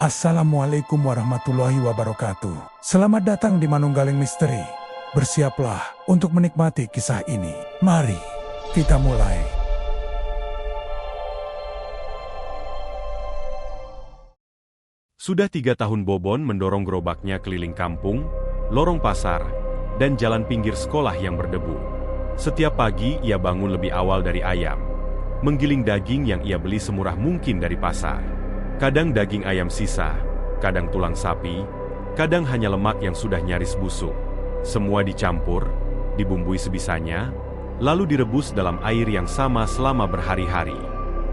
Assalamualaikum warahmatullahi wabarakatuh. Selamat datang di Manunggaling Misteri. Bersiaplah untuk menikmati kisah ini. Mari kita mulai. Sudah 3 tahun Bobon mendorong gerobaknya keliling kampung, lorong pasar, dan jalan pinggir sekolah yang berdebu. Setiap pagi ia bangun lebih awal dari ayam, menggiling daging yang ia beli semurah mungkin dari pasar. Kadang daging ayam sisa, kadang tulang sapi, kadang hanya lemak yang sudah nyaris busuk. Semua dicampur, dibumbui sebisanya, lalu direbus dalam air yang sama selama berhari-hari.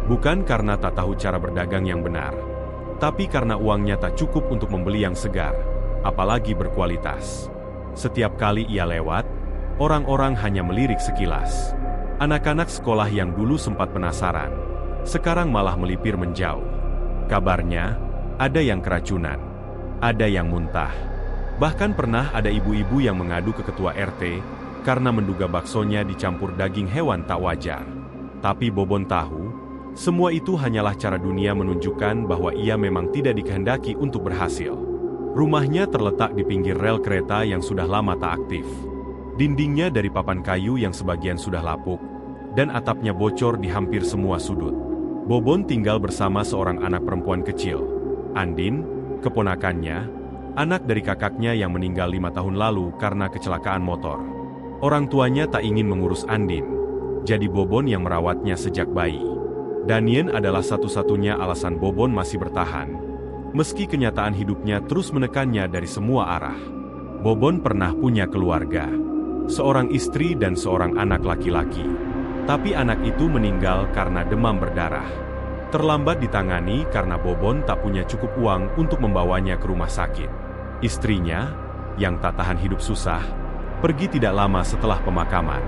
Bukan karena tak tahu cara berdagang yang benar, tapi karena uangnya tak cukup untuk membeli yang segar, apalagi berkualitas. Setiap kali ia lewat, orang-orang hanya melirik sekilas. Anak-anak sekolah yang dulu sempat penasaran, sekarang malah melipir menjauh. Kabarnya, ada yang keracunan, ada yang muntah. Bahkan pernah ada ibu-ibu yang mengadu ke ketua RT karena menduga baksonya dicampur daging hewan tak wajar. Tapi Bobon tahu, semua itu hanyalah cara dunia menunjukkan bahwa ia memang tidak dikehendaki untuk berhasil. Rumahnya terletak di pinggir rel kereta yang sudah lama tak aktif. Dindingnya dari papan kayu yang sebagian sudah lapuk, dan atapnya bocor di hampir semua sudut. Bobon tinggal bersama seorang anak perempuan kecil, Andin, keponakannya, anak dari kakaknya yang meninggal 5 tahun lalu karena kecelakaan motor. Orang tuanya tak ingin mengurus Andin, jadi Bobon yang merawatnya sejak bayi. Danien adalah satu-satunya alasan Bobon masih bertahan, meski kenyataan hidupnya terus menekannya dari semua arah. Bobon pernah punya keluarga, seorang istri dan seorang anak laki-laki. Tapi anak itu meninggal karena demam berdarah. Terlambat ditangani karena Bobon tak punya cukup uang untuk membawanya ke rumah sakit. Istrinya, yang tak tahan hidup susah, pergi tidak lama setelah pemakaman.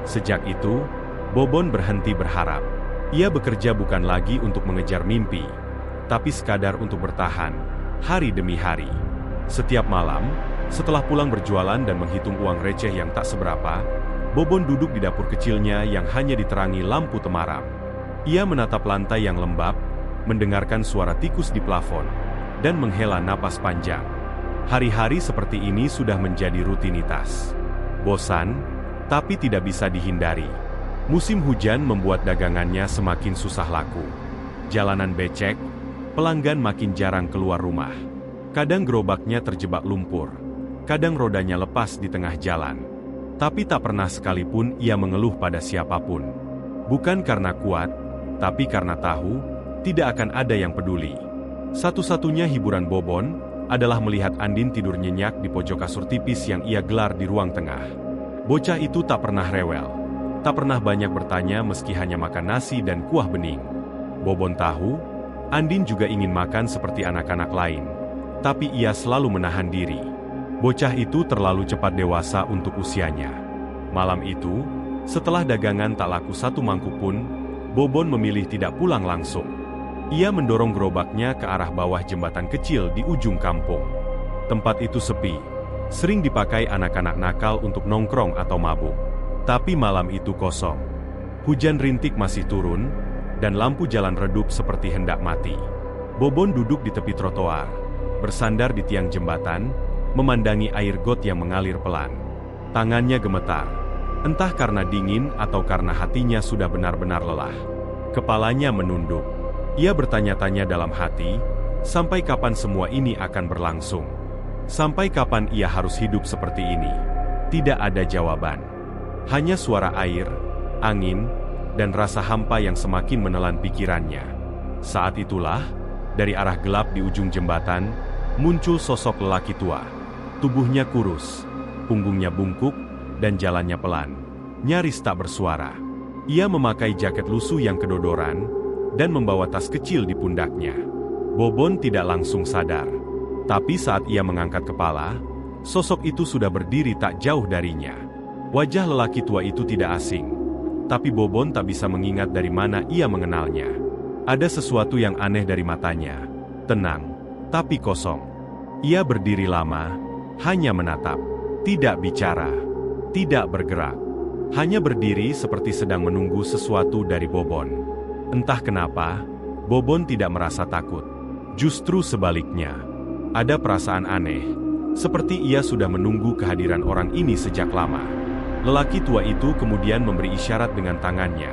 Sejak itu, Bobon berhenti berharap. Ia bekerja bukan lagi untuk mengejar mimpi, tapi sekadar untuk bertahan, hari demi hari. Setiap malam, setelah pulang berjualan dan menghitung uang receh yang tak seberapa, Bobon duduk di dapur kecilnya yang hanya diterangi lampu temaram. Ia menatap lantai yang lembab, mendengarkan suara tikus di plafon, dan menghela napas panjang. Hari-hari seperti ini sudah menjadi rutinitas. Bosan, tapi tidak bisa dihindari. Musim hujan membuat dagangannya semakin susah laku. Jalanan becek, pelanggan makin jarang keluar rumah. Kadang gerobaknya terjebak lumpur, kadang rodanya lepas di tengah jalan. Tapi tak pernah sekalipun ia mengeluh pada siapapun. Bukan karena kuat, tapi karena tahu, tidak akan ada yang peduli. Satu-satunya hiburan Bobon adalah melihat Andin tidur nyenyak di pojok kasur tipis yang ia gelar di ruang tengah. Bocah itu tak pernah rewel, tak pernah banyak bertanya meski hanya makan nasi dan kuah bening. Bobon tahu, Andin juga ingin makan seperti anak-anak lain, tapi ia selalu menahan diri. Bocah itu terlalu cepat dewasa untuk usianya. Malam itu, setelah dagangan tak laku satu mangkuk pun, Bobon memilih tidak pulang langsung. Ia mendorong gerobaknya ke arah bawah jembatan kecil di ujung kampung. Tempat itu sepi, sering dipakai anak-anak nakal untuk nongkrong atau mabuk. Tapi malam itu kosong. Hujan rintik masih turun, dan lampu jalan redup seperti hendak mati. Bobon duduk di tepi trotoar, bersandar di tiang jembatan, memandangi air got yang mengalir pelan. Tangannya gemetar, entah karena dingin atau karena hatinya sudah benar-benar lelah. Kepalanya menunduk. Ia bertanya-tanya dalam hati, sampai kapan semua ini akan berlangsung? Sampai kapan ia harus hidup seperti ini? Tidak ada jawaban. Hanya suara air, angin, dan rasa hampa yang semakin menelan pikirannya. Saat itulah, dari arah gelap di ujung jembatan, muncul sosok lelaki tua. Tubuhnya kurus, punggungnya bungkuk, dan jalannya pelan, nyaris tak bersuara. Ia memakai jaket lusuh yang kedodoran, dan membawa tas kecil di pundaknya. Bobon tidak langsung sadar. Tapi saat ia mengangkat kepala, sosok itu sudah berdiri tak jauh darinya. Wajah lelaki tua itu tidak asing, tapi Bobon tak bisa mengingat dari mana ia mengenalnya. Ada sesuatu yang aneh dari matanya, tenang, tapi kosong. Ia berdiri lama, hanya menatap, tidak bicara, tidak bergerak. Hanya berdiri seperti sedang menunggu sesuatu dari Bobon. Entah kenapa, Bobon tidak merasa takut. Justru sebaliknya, ada perasaan aneh, seperti ia sudah menunggu kehadiran orang ini sejak lama. Lelaki tua itu kemudian memberi isyarat dengan tangannya,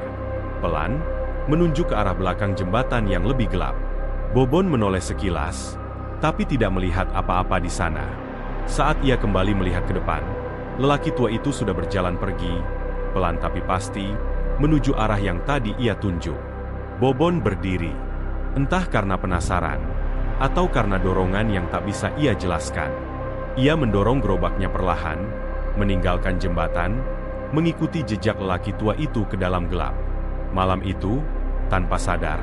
pelan, menunjuk ke arah belakang jembatan yang lebih gelap. Bobon menoleh sekilas, tapi tidak melihat apa-apa di sana. Saat ia kembali melihat ke depan, lelaki tua itu sudah berjalan pergi, pelan tapi pasti, menuju arah yang tadi ia tunjuk. Bobon berdiri, entah karena penasaran, atau karena dorongan yang tak bisa ia jelaskan. Ia mendorong gerobaknya perlahan, meninggalkan jembatan, mengikuti jejak lelaki tua itu ke dalam gelap. Malam itu, tanpa sadar,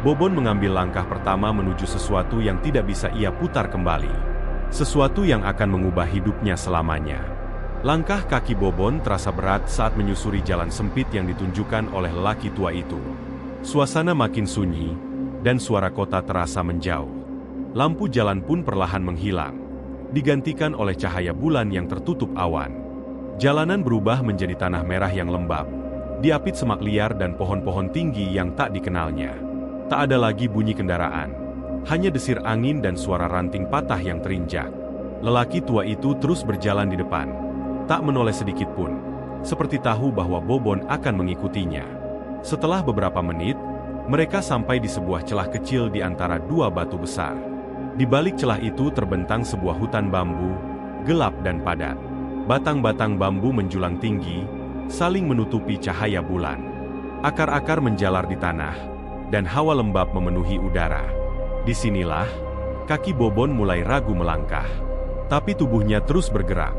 Bobon mengambil langkah pertama menuju sesuatu yang tidak bisa ia putar kembali. Sesuatu yang akan mengubah hidupnya selamanya. Langkah kaki Bobon terasa berat saat menyusuri jalan sempit yang ditunjukkan oleh lelaki tua itu. Suasana makin sunyi, dan suara kota terasa menjauh. Lampu jalan pun perlahan menghilang, digantikan oleh cahaya bulan yang tertutup awan. Jalanan berubah menjadi tanah merah yang lembab, diapit semak liar dan pohon-pohon tinggi yang tak dikenalnya. Tak ada lagi bunyi kendaraan, hanya desir angin dan suara ranting patah yang terinjak. Lelaki tua itu terus berjalan di depan, tak menoleh sedikit pun, seperti tahu bahwa Bobon akan mengikutinya. Setelah beberapa menit, mereka sampai di sebuah celah kecil di antara dua batu besar. Di balik celah itu terbentang sebuah hutan bambu, gelap dan padat. Batang-batang bambu menjulang tinggi, saling menutupi cahaya bulan. Akar-akar menjalar di tanah, dan hawa lembab memenuhi udara. Disinilah, kaki Bobon mulai ragu melangkah. Tapi tubuhnya terus bergerak,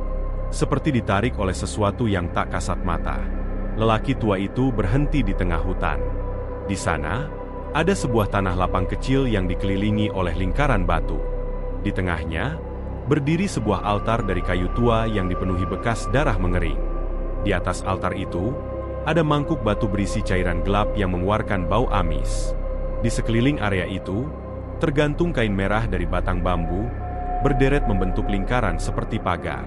seperti ditarik oleh sesuatu yang tak kasat mata. Lelaki tua itu berhenti di tengah hutan. Di sana, ada sebuah tanah lapang kecil yang dikelilingi oleh lingkaran batu. Di tengahnya, berdiri sebuah altar dari kayu tua yang dipenuhi bekas darah mengering. Di atas altar itu, ada mangkuk batu berisi cairan gelap yang mengeluarkan bau amis. Di sekeliling area itu, tergantung kain merah dari batang bambu, berderet membentuk lingkaran seperti pagar.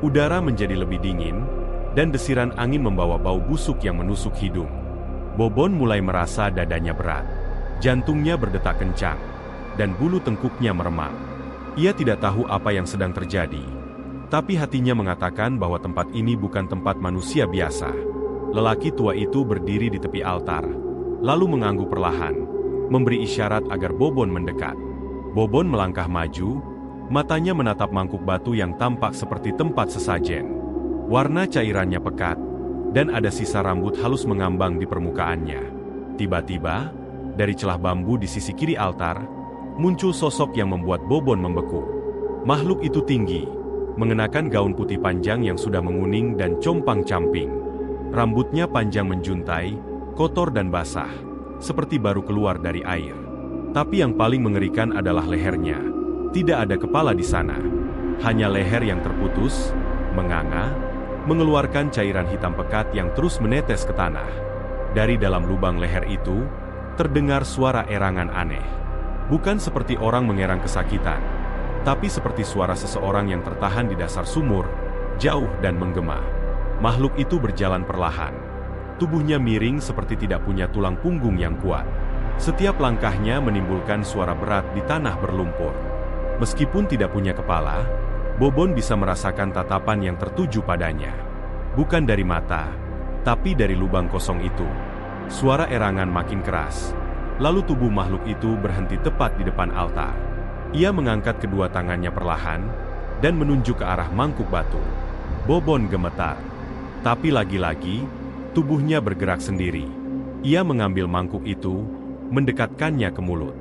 Udara menjadi lebih dingin, dan desiran angin membawa bau busuk yang menusuk hidung. Bobon mulai merasa dadanya berat. Jantungnya berdetak kencang, dan bulu tengkuknya meremang. Ia tidak tahu apa yang sedang terjadi, tapi hatinya mengatakan bahwa tempat ini bukan tempat manusia biasa. Lelaki tua itu berdiri di tepi altar, lalu mengangguk perlahan, memberi isyarat agar Bobon mendekat. Bobon melangkah maju, matanya menatap mangkuk batu yang tampak seperti tempat sesajen. Warna cairannya pekat, dan ada sisa rambut halus mengambang di permukaannya. Tiba-tiba, dari celah bambu di sisi kiri altar, muncul sosok yang membuat Bobon membeku. Makhluk itu tinggi, mengenakan gaun putih panjang yang sudah menguning dan compang-camping. Rambutnya panjang menjuntai, kotor dan basah, seperti baru keluar dari air. Tapi yang paling mengerikan adalah lehernya. Tidak ada kepala di sana, hanya leher yang terputus, menganga, mengeluarkan cairan hitam pekat yang terus menetes ke tanah. Dari dalam lubang leher itu, terdengar suara erangan aneh. Bukan seperti orang mengerang kesakitan, tapi seperti suara seseorang yang tertahan di dasar sumur, jauh dan menggema. Makhluk itu berjalan perlahan. Tubuhnya miring seperti tidak punya tulang punggung yang kuat. Setiap langkahnya menimbulkan suara berat di tanah berlumpur. Meskipun tidak punya kepala, Bobon bisa merasakan tatapan yang tertuju padanya. Bukan dari mata, tapi dari lubang kosong itu. Suara erangan makin keras. Lalu tubuh makhluk itu berhenti tepat di depan altar. Ia mengangkat kedua tangannya perlahan, dan menunjuk ke arah mangkuk batu. Bobon gemetar. Tapi lagi-lagi, tubuhnya bergerak sendiri. Ia mengambil mangkuk itu, mendekatkannya ke mulut.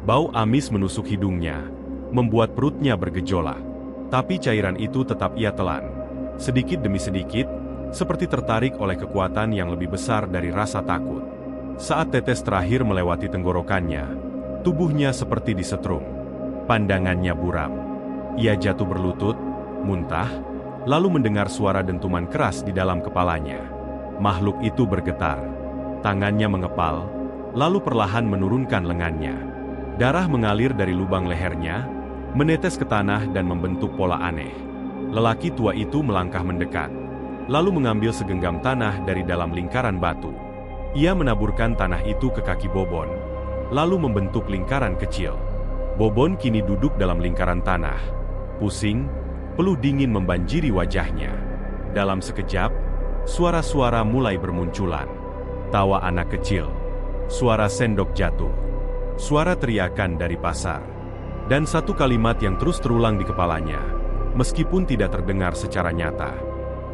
Bau amis menusuk hidungnya, membuat perutnya bergejolak. Tapi cairan itu tetap ia telan. Sedikit demi sedikit, seperti tertarik oleh kekuatan yang lebih besar dari rasa takut. Saat tetes terakhir melewati tenggorokannya, tubuhnya seperti disetrum. Pandangannya buram. Ia jatuh berlutut, muntah, lalu mendengar suara dentuman keras di dalam kepalanya. Makhluk itu bergetar. Tangannya mengepal, lalu perlahan menurunkan lengannya. Darah mengalir dari lubang lehernya, menetes ke tanah dan membentuk pola aneh. Lelaki tua itu melangkah mendekat, lalu mengambil segenggam tanah dari dalam lingkaran batu. Ia menaburkan tanah itu ke kaki Bobon, lalu membentuk lingkaran kecil. Bobon kini duduk dalam lingkaran tanah. Pusing, peluh dingin membanjiri wajahnya. Dalam sekejap, suara-suara mulai bermunculan. Tawa anak kecil, suara sendok jatuh, suara teriakan dari pasar, dan satu kalimat yang terus terulang di kepalanya, meskipun tidak terdengar secara nyata.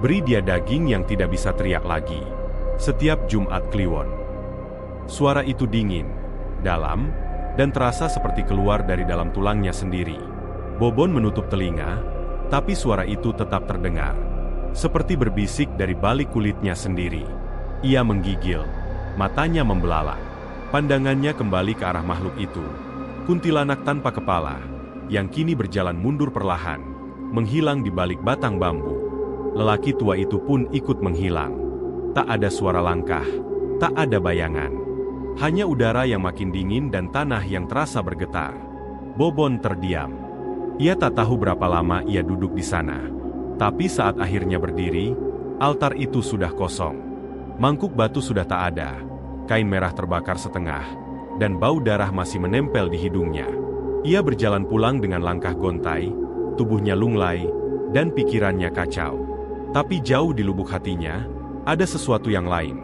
Beri dia daging yang tidak bisa teriak lagi. Setiap Jumat Kliwon. Suara itu dingin, dalam, dan terasa seperti keluar dari dalam tulangnya sendiri. Bobon menutup telinga, tapi suara itu tetap terdengar. Seperti berbisik dari balik kulitnya sendiri. Ia menggigil, matanya membelalak. Pandangannya kembali ke arah makhluk itu. Kuntilanak tanpa kepala, yang kini berjalan mundur perlahan, menghilang di balik batang bambu. Lelaki tua itu pun ikut menghilang. Tak ada suara langkah, tak ada bayangan. Hanya udara yang makin dingin dan tanah yang terasa bergetar. Bobon terdiam. Ia tak tahu berapa lama ia duduk di sana. Tapi saat akhirnya berdiri, altar itu sudah kosong. Mangkuk batu sudah tak ada, kain merah terbakar setengah, dan bau darah masih menempel di hidungnya. Ia berjalan pulang dengan langkah gontai, tubuhnya lunglai, dan pikirannya kacau. Tapi jauh di lubuk hatinya, ada sesuatu yang lain.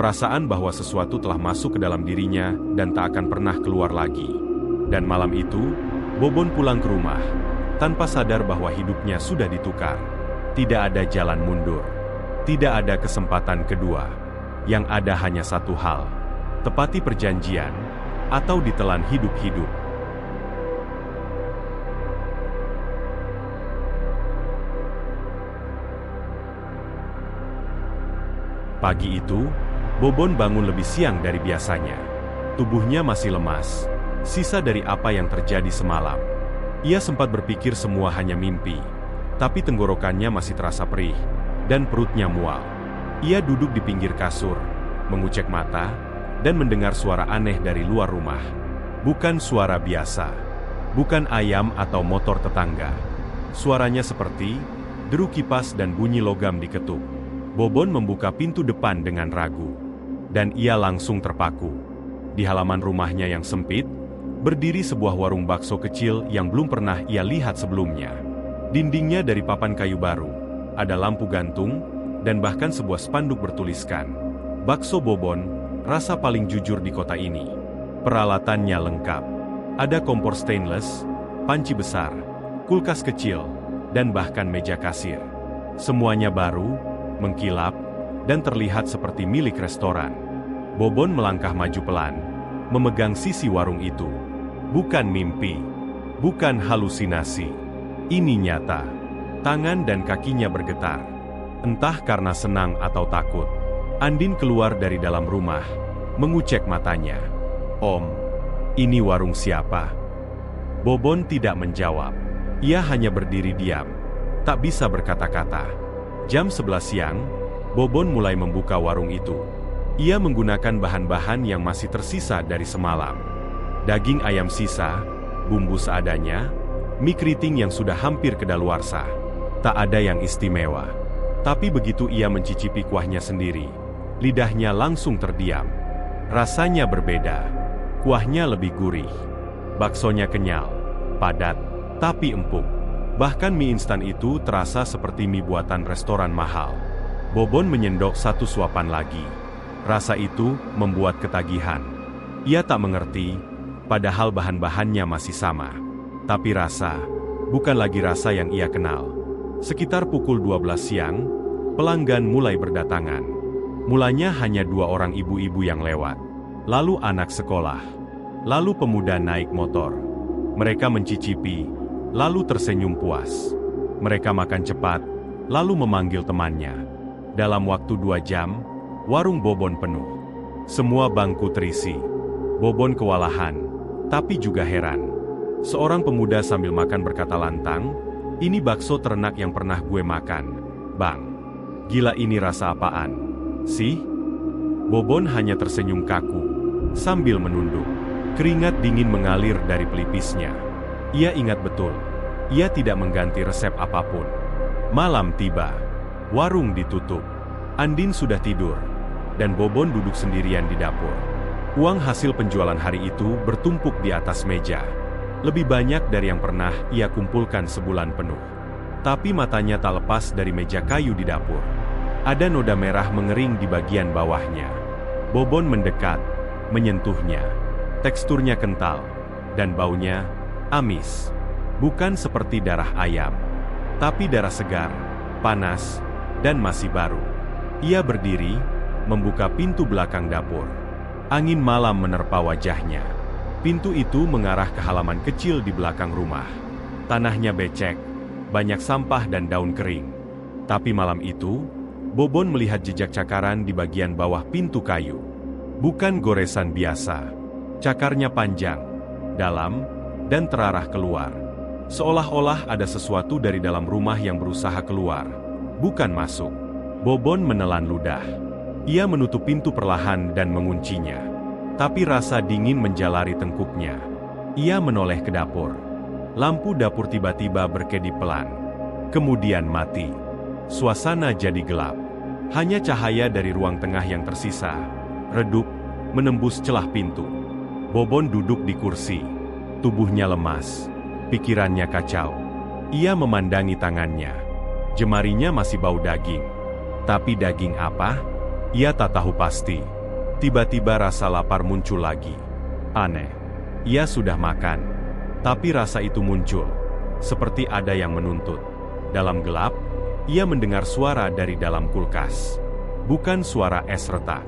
Perasaan bahwa sesuatu telah masuk ke dalam dirinya dan tak akan pernah keluar lagi. Dan malam itu, Bobon pulang ke rumah, tanpa sadar bahwa hidupnya sudah ditukar. Tidak ada jalan mundur. Tidak ada kesempatan kedua. Yang ada hanya satu hal. Tepati perjanjian, atau ditelan hidup-hidup. Pagi itu, Bobon bangun lebih siang dari biasanya. Tubuhnya masih lemas, sisa dari apa yang terjadi semalam. Ia sempat berpikir semua hanya mimpi, tapi tenggorokannya masih terasa perih, dan perutnya mual. Ia duduk di pinggir kasur, mengucek mata, dan mendengar suara aneh dari luar rumah. Bukan suara biasa, bukan ayam atau motor tetangga. Suaranya seperti deru kipas dan bunyi logam diketuk. Bobon membuka pintu depan dengan ragu, dan ia langsung terpaku. Di halaman rumahnya yang sempit, berdiri sebuah warung bakso kecil yang belum pernah ia lihat sebelumnya. Dindingnya dari papan kayu baru. Ada lampu gantung, dan bahkan sebuah spanduk bertuliskan, "Bakso Bobon, rasa paling jujur di kota ini." Peralatannya lengkap. Ada kompor stainless, panci besar, kulkas kecil, dan bahkan meja kasir. Semuanya baru, mengkilap, dan terlihat seperti milik restoran. Bobon melangkah maju pelan, memegang sisi warung itu. Bukan mimpi, bukan halusinasi. Ini nyata. Tangan dan kakinya bergetar. Entah karena senang atau takut. Andin keluar dari dalam rumah, mengucek matanya. "Om, ini warung siapa?" Bobon tidak menjawab. Ia hanya berdiri diam, tak bisa berkata-kata. Jam 11 siang, Bobon mulai membuka warung itu. Ia menggunakan bahan-bahan yang masih tersisa dari semalam. Daging ayam sisa, bumbu seadanya, mie keriting yang sudah hampir kedaluarsa. Tak ada yang istimewa. Tapi begitu ia mencicipi kuahnya sendiri, lidahnya langsung terdiam. Rasanya berbeda. Kuahnya lebih gurih. Baksonya kenyal, padat, tapi empuk. Bahkan mie instan itu terasa seperti mie buatan restoran mahal. Bobon menyendok satu suapan lagi. Rasa itu membuat ketagihan. Ia tak mengerti, padahal bahan-bahannya masih sama. Tapi rasa, bukan lagi rasa yang ia kenal. Sekitar pukul 12 siang, pelanggan mulai berdatangan. Mulanya hanya 2 orang ibu-ibu yang lewat. Lalu anak sekolah. Lalu pemuda naik motor. Mereka mencicipi, lalu tersenyum puas. Mereka makan cepat, lalu memanggil temannya. Dalam waktu 2 jam, warung Bobon penuh. Semua bangku terisi. Bobon kewalahan, tapi juga heran. Seorang pemuda sambil makan berkata lantang, "Ini bakso ternak yang pernah gue makan, Bang. Gila, ini rasa apaan sih?" Bobon hanya tersenyum kaku, sambil menunduk. Keringat dingin mengalir dari pelipisnya. Ia ingat betul, ia tidak mengganti resep apapun. Malam tiba, warung ditutup. Andin sudah tidur, dan Bobon duduk sendirian di dapur. Uang hasil penjualan hari itu bertumpuk di atas meja. Lebih banyak dari yang pernah ia kumpulkan sebulan penuh. Tapi matanya tak lepas dari meja kayu di dapur. Ada noda merah mengering di bagian bawahnya. Bobon mendekat, menyentuhnya. Teksturnya kental, dan baunya amis. Bukan seperti darah ayam, tapi darah segar, panas, dan masih baru. Ia berdiri, membuka pintu belakang dapur. Angin malam menerpa wajahnya. Pintu itu mengarah ke halaman kecil di belakang rumah. Tanahnya becek, banyak sampah dan daun kering. Tapi malam itu, Bobon melihat jejak cakaran di bagian bawah pintu kayu. Bukan goresan biasa. Cakarnya panjang, dalam, dan terarah keluar. Seolah-olah ada sesuatu dari dalam rumah yang berusaha keluar, bukan masuk. Bobon menelan ludah. Ia menutup pintu perlahan dan menguncinya. Tapi rasa dingin menjalari tengkuknya. Ia menoleh ke dapur. Lampu dapur tiba-tiba berkedip pelan. Kemudian mati. Suasana jadi gelap. Hanya cahaya dari ruang tengah yang tersisa, redup, menembus celah pintu. Bobon duduk di kursi. Tubuhnya lemas. Pikirannya kacau. Ia memandangi tangannya. Jemarinya masih bau daging. Tapi daging apa? Ia tak tahu pasti. Tiba-tiba rasa lapar muncul lagi. Aneh. Ia sudah makan. Tapi rasa itu muncul, seperti ada yang menuntut. Dalam gelap, ia mendengar suara dari dalam kulkas. Bukan suara es retak,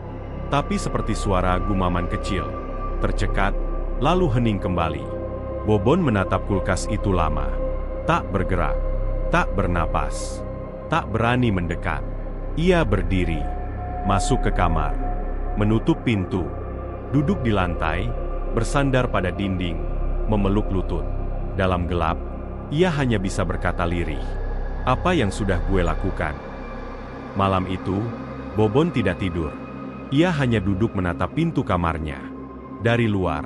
tapi seperti suara gumaman kecil, tercekat, lalu hening kembali. Bobon menatap kulkas itu lama. Tak bergerak, tak bernapas, tak berani mendekat. Ia berdiri, masuk ke kamar, menutup pintu, duduk di lantai, bersandar pada dinding, memeluk lutut. Dalam gelap, ia hanya bisa berkata lirih, "Apa yang sudah gue lakukan?" Malam itu, Bobon tidak tidur. Ia hanya duduk menatap pintu kamarnya. Dari luar,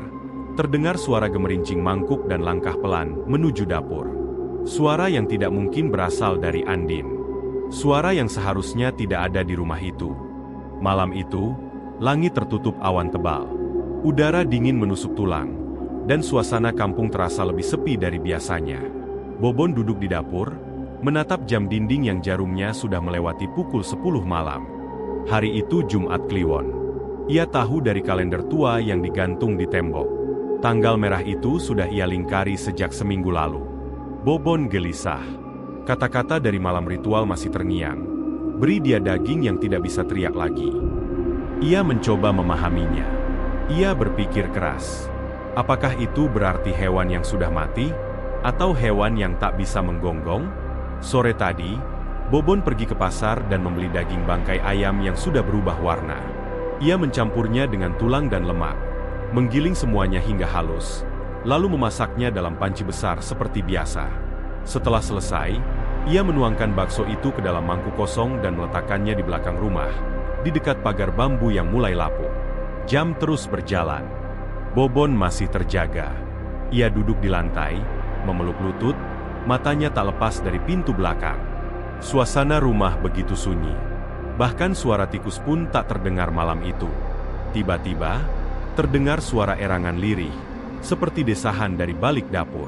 terdengar suara gemerincing mangkuk dan langkah pelan menuju dapur. Suara yang tidak mungkin berasal dari Andin. Suara yang seharusnya tidak ada di rumah itu. Malam itu, langit tertutup awan tebal. Udara dingin menusuk tulang. Dan suasana kampung terasa lebih sepi dari biasanya. Bobon duduk di dapur, menatap jam dinding yang jarumnya sudah melewati pukul 10 malam. Hari itu Jumat Kliwon. Ia tahu dari kalender tua yang digantung di tembok. Tanggal merah itu sudah ia lingkari sejak seminggu lalu. Bobon gelisah. Kata-kata dari malam ritual masih terngiang. Beri dia daging yang tidak bisa teriak lagi. Ia mencoba memahaminya. Ia berpikir keras. Apakah itu berarti hewan yang sudah mati? Atau hewan yang tak bisa menggonggong? Sore tadi, Bobon pergi ke pasar dan membeli daging bangkai ayam yang sudah berubah warna. Ia mencampurnya dengan tulang dan lemak, menggiling semuanya hingga halus, lalu memasaknya dalam panci besar seperti biasa. Setelah selesai, ia menuangkan bakso itu ke dalam mangkuk kosong dan meletakkannya di belakang rumah, di dekat pagar bambu yang mulai lapuk. Jam terus berjalan. Bobon masih terjaga. Ia duduk di lantai, memeluk lutut, matanya tak lepas dari pintu belakang. Suasana rumah begitu sunyi. Bahkan suara tikus pun tak terdengar malam itu. Tiba-tiba, terdengar suara erangan lirih, seperti desahan dari balik dapur.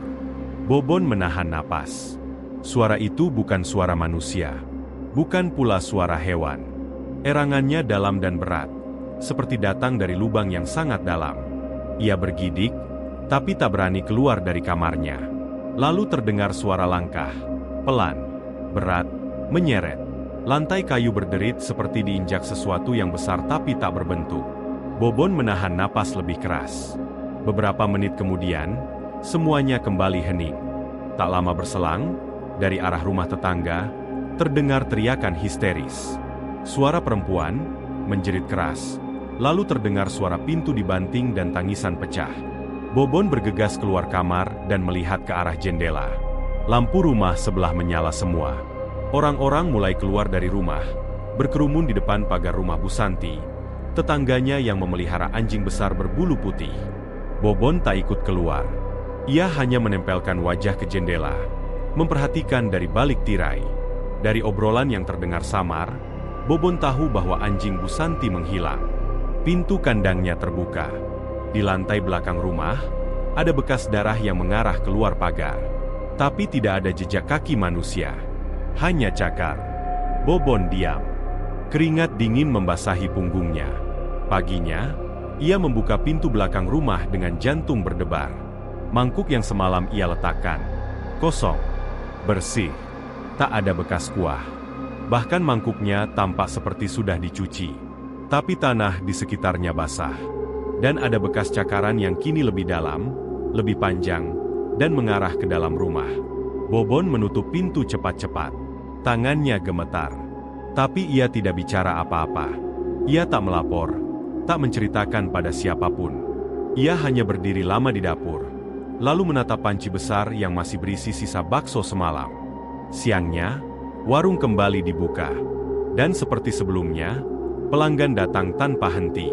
Bobon menahan napas. Suara itu bukan suara manusia. Bukan pula suara hewan. Erangannya dalam dan berat, seperti datang dari lubang yang sangat dalam. Ia bergidik, tapi tak berani keluar dari kamarnya. Lalu terdengar suara langkah, pelan, berat, menyeret. Lantai kayu berderit seperti diinjak sesuatu yang besar tapi tak berbentuk. Bobon menahan napas lebih keras. Beberapa menit kemudian, semuanya kembali hening. Tak lama berselang, dari arah rumah tetangga, terdengar teriakan histeris. Suara perempuan menjerit keras. Lalu terdengar suara pintu dibanting dan tangisan pecah. Bobon bergegas keluar kamar dan melihat ke arah jendela. Lampu rumah sebelah menyala semua. Orang-orang mulai keluar dari rumah, berkerumun di depan pagar rumah Bu Santi, tetangganya yang memelihara anjing besar berbulu putih. Bobon tak ikut keluar. Ia hanya menempelkan wajah ke jendela, memperhatikan dari balik tirai. Dari obrolan yang terdengar samar, Bobon tahu bahwa anjing Bu Santi menghilang. Pintu kandangnya terbuka. Di lantai belakang rumah, Ada bekas darah yang mengarah keluar pagar. Tapi tidak ada jejak kaki manusia. Hanya cakar. Bobon diam. Keringat dingin membasahi punggungnya. Paginya, ia membuka pintu belakang rumah dengan jantung berdebar. Mangkuk yang semalam ia letakkan. Kosong. Bersih. Tak ada bekas kuah. Bahkan mangkuknya tampak seperti sudah dicuci. Tapi tanah di sekitarnya basah. Dan ada bekas cakaran yang kini lebih dalam, lebih panjang, dan mengarah ke dalam rumah. Bobon menutup pintu cepat-cepat. Tangannya gemetar. Tapi ia tidak bicara apa-apa. Ia tak melapor, tak menceritakan pada siapapun. Ia hanya berdiri lama di dapur, lalu menatap panci besar yang masih berisi sisa bakso semalam. Siangnya, warung kembali dibuka. Dan seperti sebelumnya, pelanggan datang tanpa henti.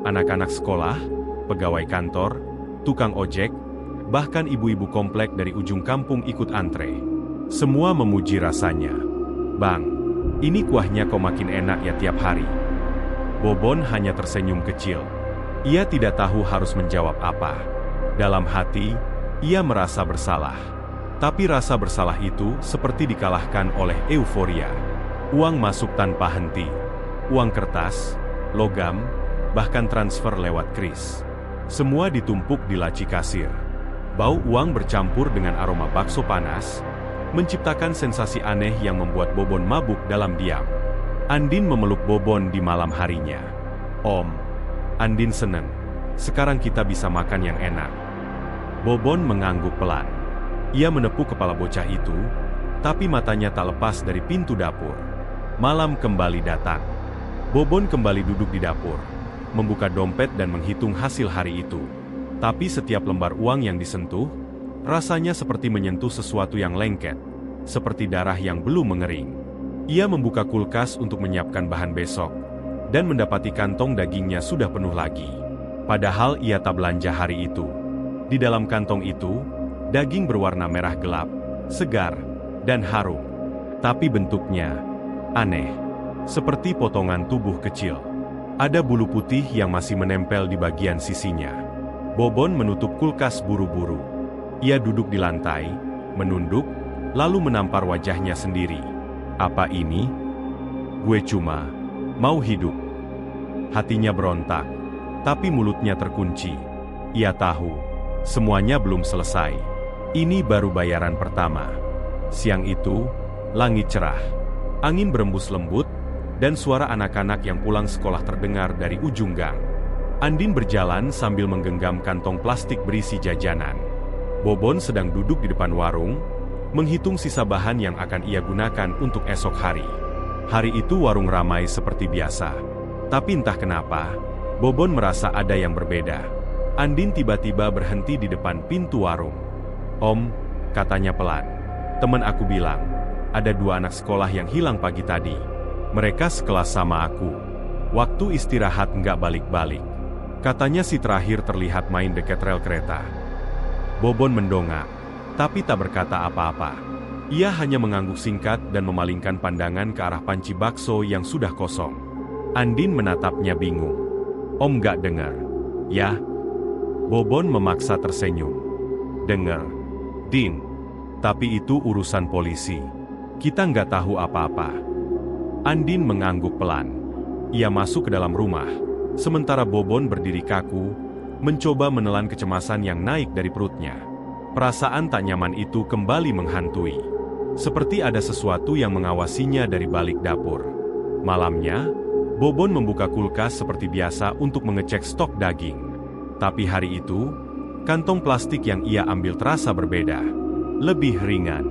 Anak-anak sekolah, pegawai kantor, tukang ojek, bahkan ibu-ibu komplek dari ujung kampung ikut antre. Semua memuji rasanya. "Bang, ini kuahnya kok makin enak ya tiap hari." Bobon hanya tersenyum kecil. Ia tidak tahu harus menjawab apa. Dalam hati, ia merasa bersalah. Tapi rasa bersalah itu seperti dikalahkan oleh euforia. Uang masuk tanpa henti. Uang kertas, logam, bahkan transfer lewat kris. Semua ditumpuk di laci kasir. Bau uang bercampur dengan aroma bakso panas, menciptakan sensasi aneh yang membuat Bobon mabuk dalam diam. Andin memeluk Bobon di malam harinya. "Om, Andin seneng. Sekarang kita bisa makan yang enak." Bobon mengangguk pelan. Ia menepuk kepala bocah itu, tapi matanya tak lepas dari pintu dapur. Malam kembali datang. Bobon kembali duduk di dapur, membuka dompet dan menghitung hasil hari itu. Tapi setiap lembar uang yang disentuh, rasanya seperti menyentuh sesuatu yang lengket, seperti darah yang belum mengering. Ia membuka kulkas untuk menyiapkan bahan besok, dan mendapati kantong dagingnya sudah penuh lagi. Padahal ia tak belanja hari itu. Di dalam kantong itu, daging berwarna merah gelap, segar, dan harum. Tapi bentuknya aneh, seperti potongan tubuh kecil. Ada bulu putih yang masih menempel di bagian sisinya. Bobon menutup kulkas buru-buru. Ia duduk di lantai, menunduk, lalu menampar wajahnya sendiri. "Apa ini? Gue cuma mau hidup." Hatinya berontak, tapi mulutnya terkunci. Ia tahu, semuanya belum selesai. Ini baru bayaran pertama. Siang itu, langit cerah. Angin berembus lembut, dan suara anak-anak yang pulang sekolah terdengar dari ujung gang. Andin berjalan sambil menggenggam kantong plastik berisi jajanan. Bobon sedang duduk di depan warung, menghitung sisa bahan yang akan ia gunakan untuk esok hari. Hari itu warung ramai seperti biasa. Tapi entah kenapa, Bobon merasa ada yang berbeda. Andin tiba-tiba berhenti di depan pintu warung. "Om," katanya pelan, "teman aku bilang, ada 2 anak sekolah yang hilang pagi tadi. Mereka sekelas sama aku. Waktu istirahat nggak balik-balik. Katanya si terakhir terlihat main dekat rel kereta." Bobon mendongak, tapi tak berkata apa-apa. Ia hanya mengangguk singkat dan memalingkan pandangan ke arah panci bakso yang sudah kosong. Andin menatapnya bingung. "Om nggak dengar, ya?" Bobon memaksa tersenyum. "Dengar, Din. Tapi itu urusan polisi. Kita nggak tahu apa-apa." Andin mengangguk pelan. Ia masuk ke dalam rumah, sementara Bobon berdiri kaku, mencoba menelan kecemasan yang naik dari perutnya. Perasaan tak nyaman itu kembali menghantui. Seperti ada sesuatu yang mengawasinya dari balik dapur. Malamnya, Bobon membuka kulkas seperti biasa untuk mengecek stok daging. Tapi hari itu, kantong plastik yang ia ambil terasa berbeda. Lebih ringan.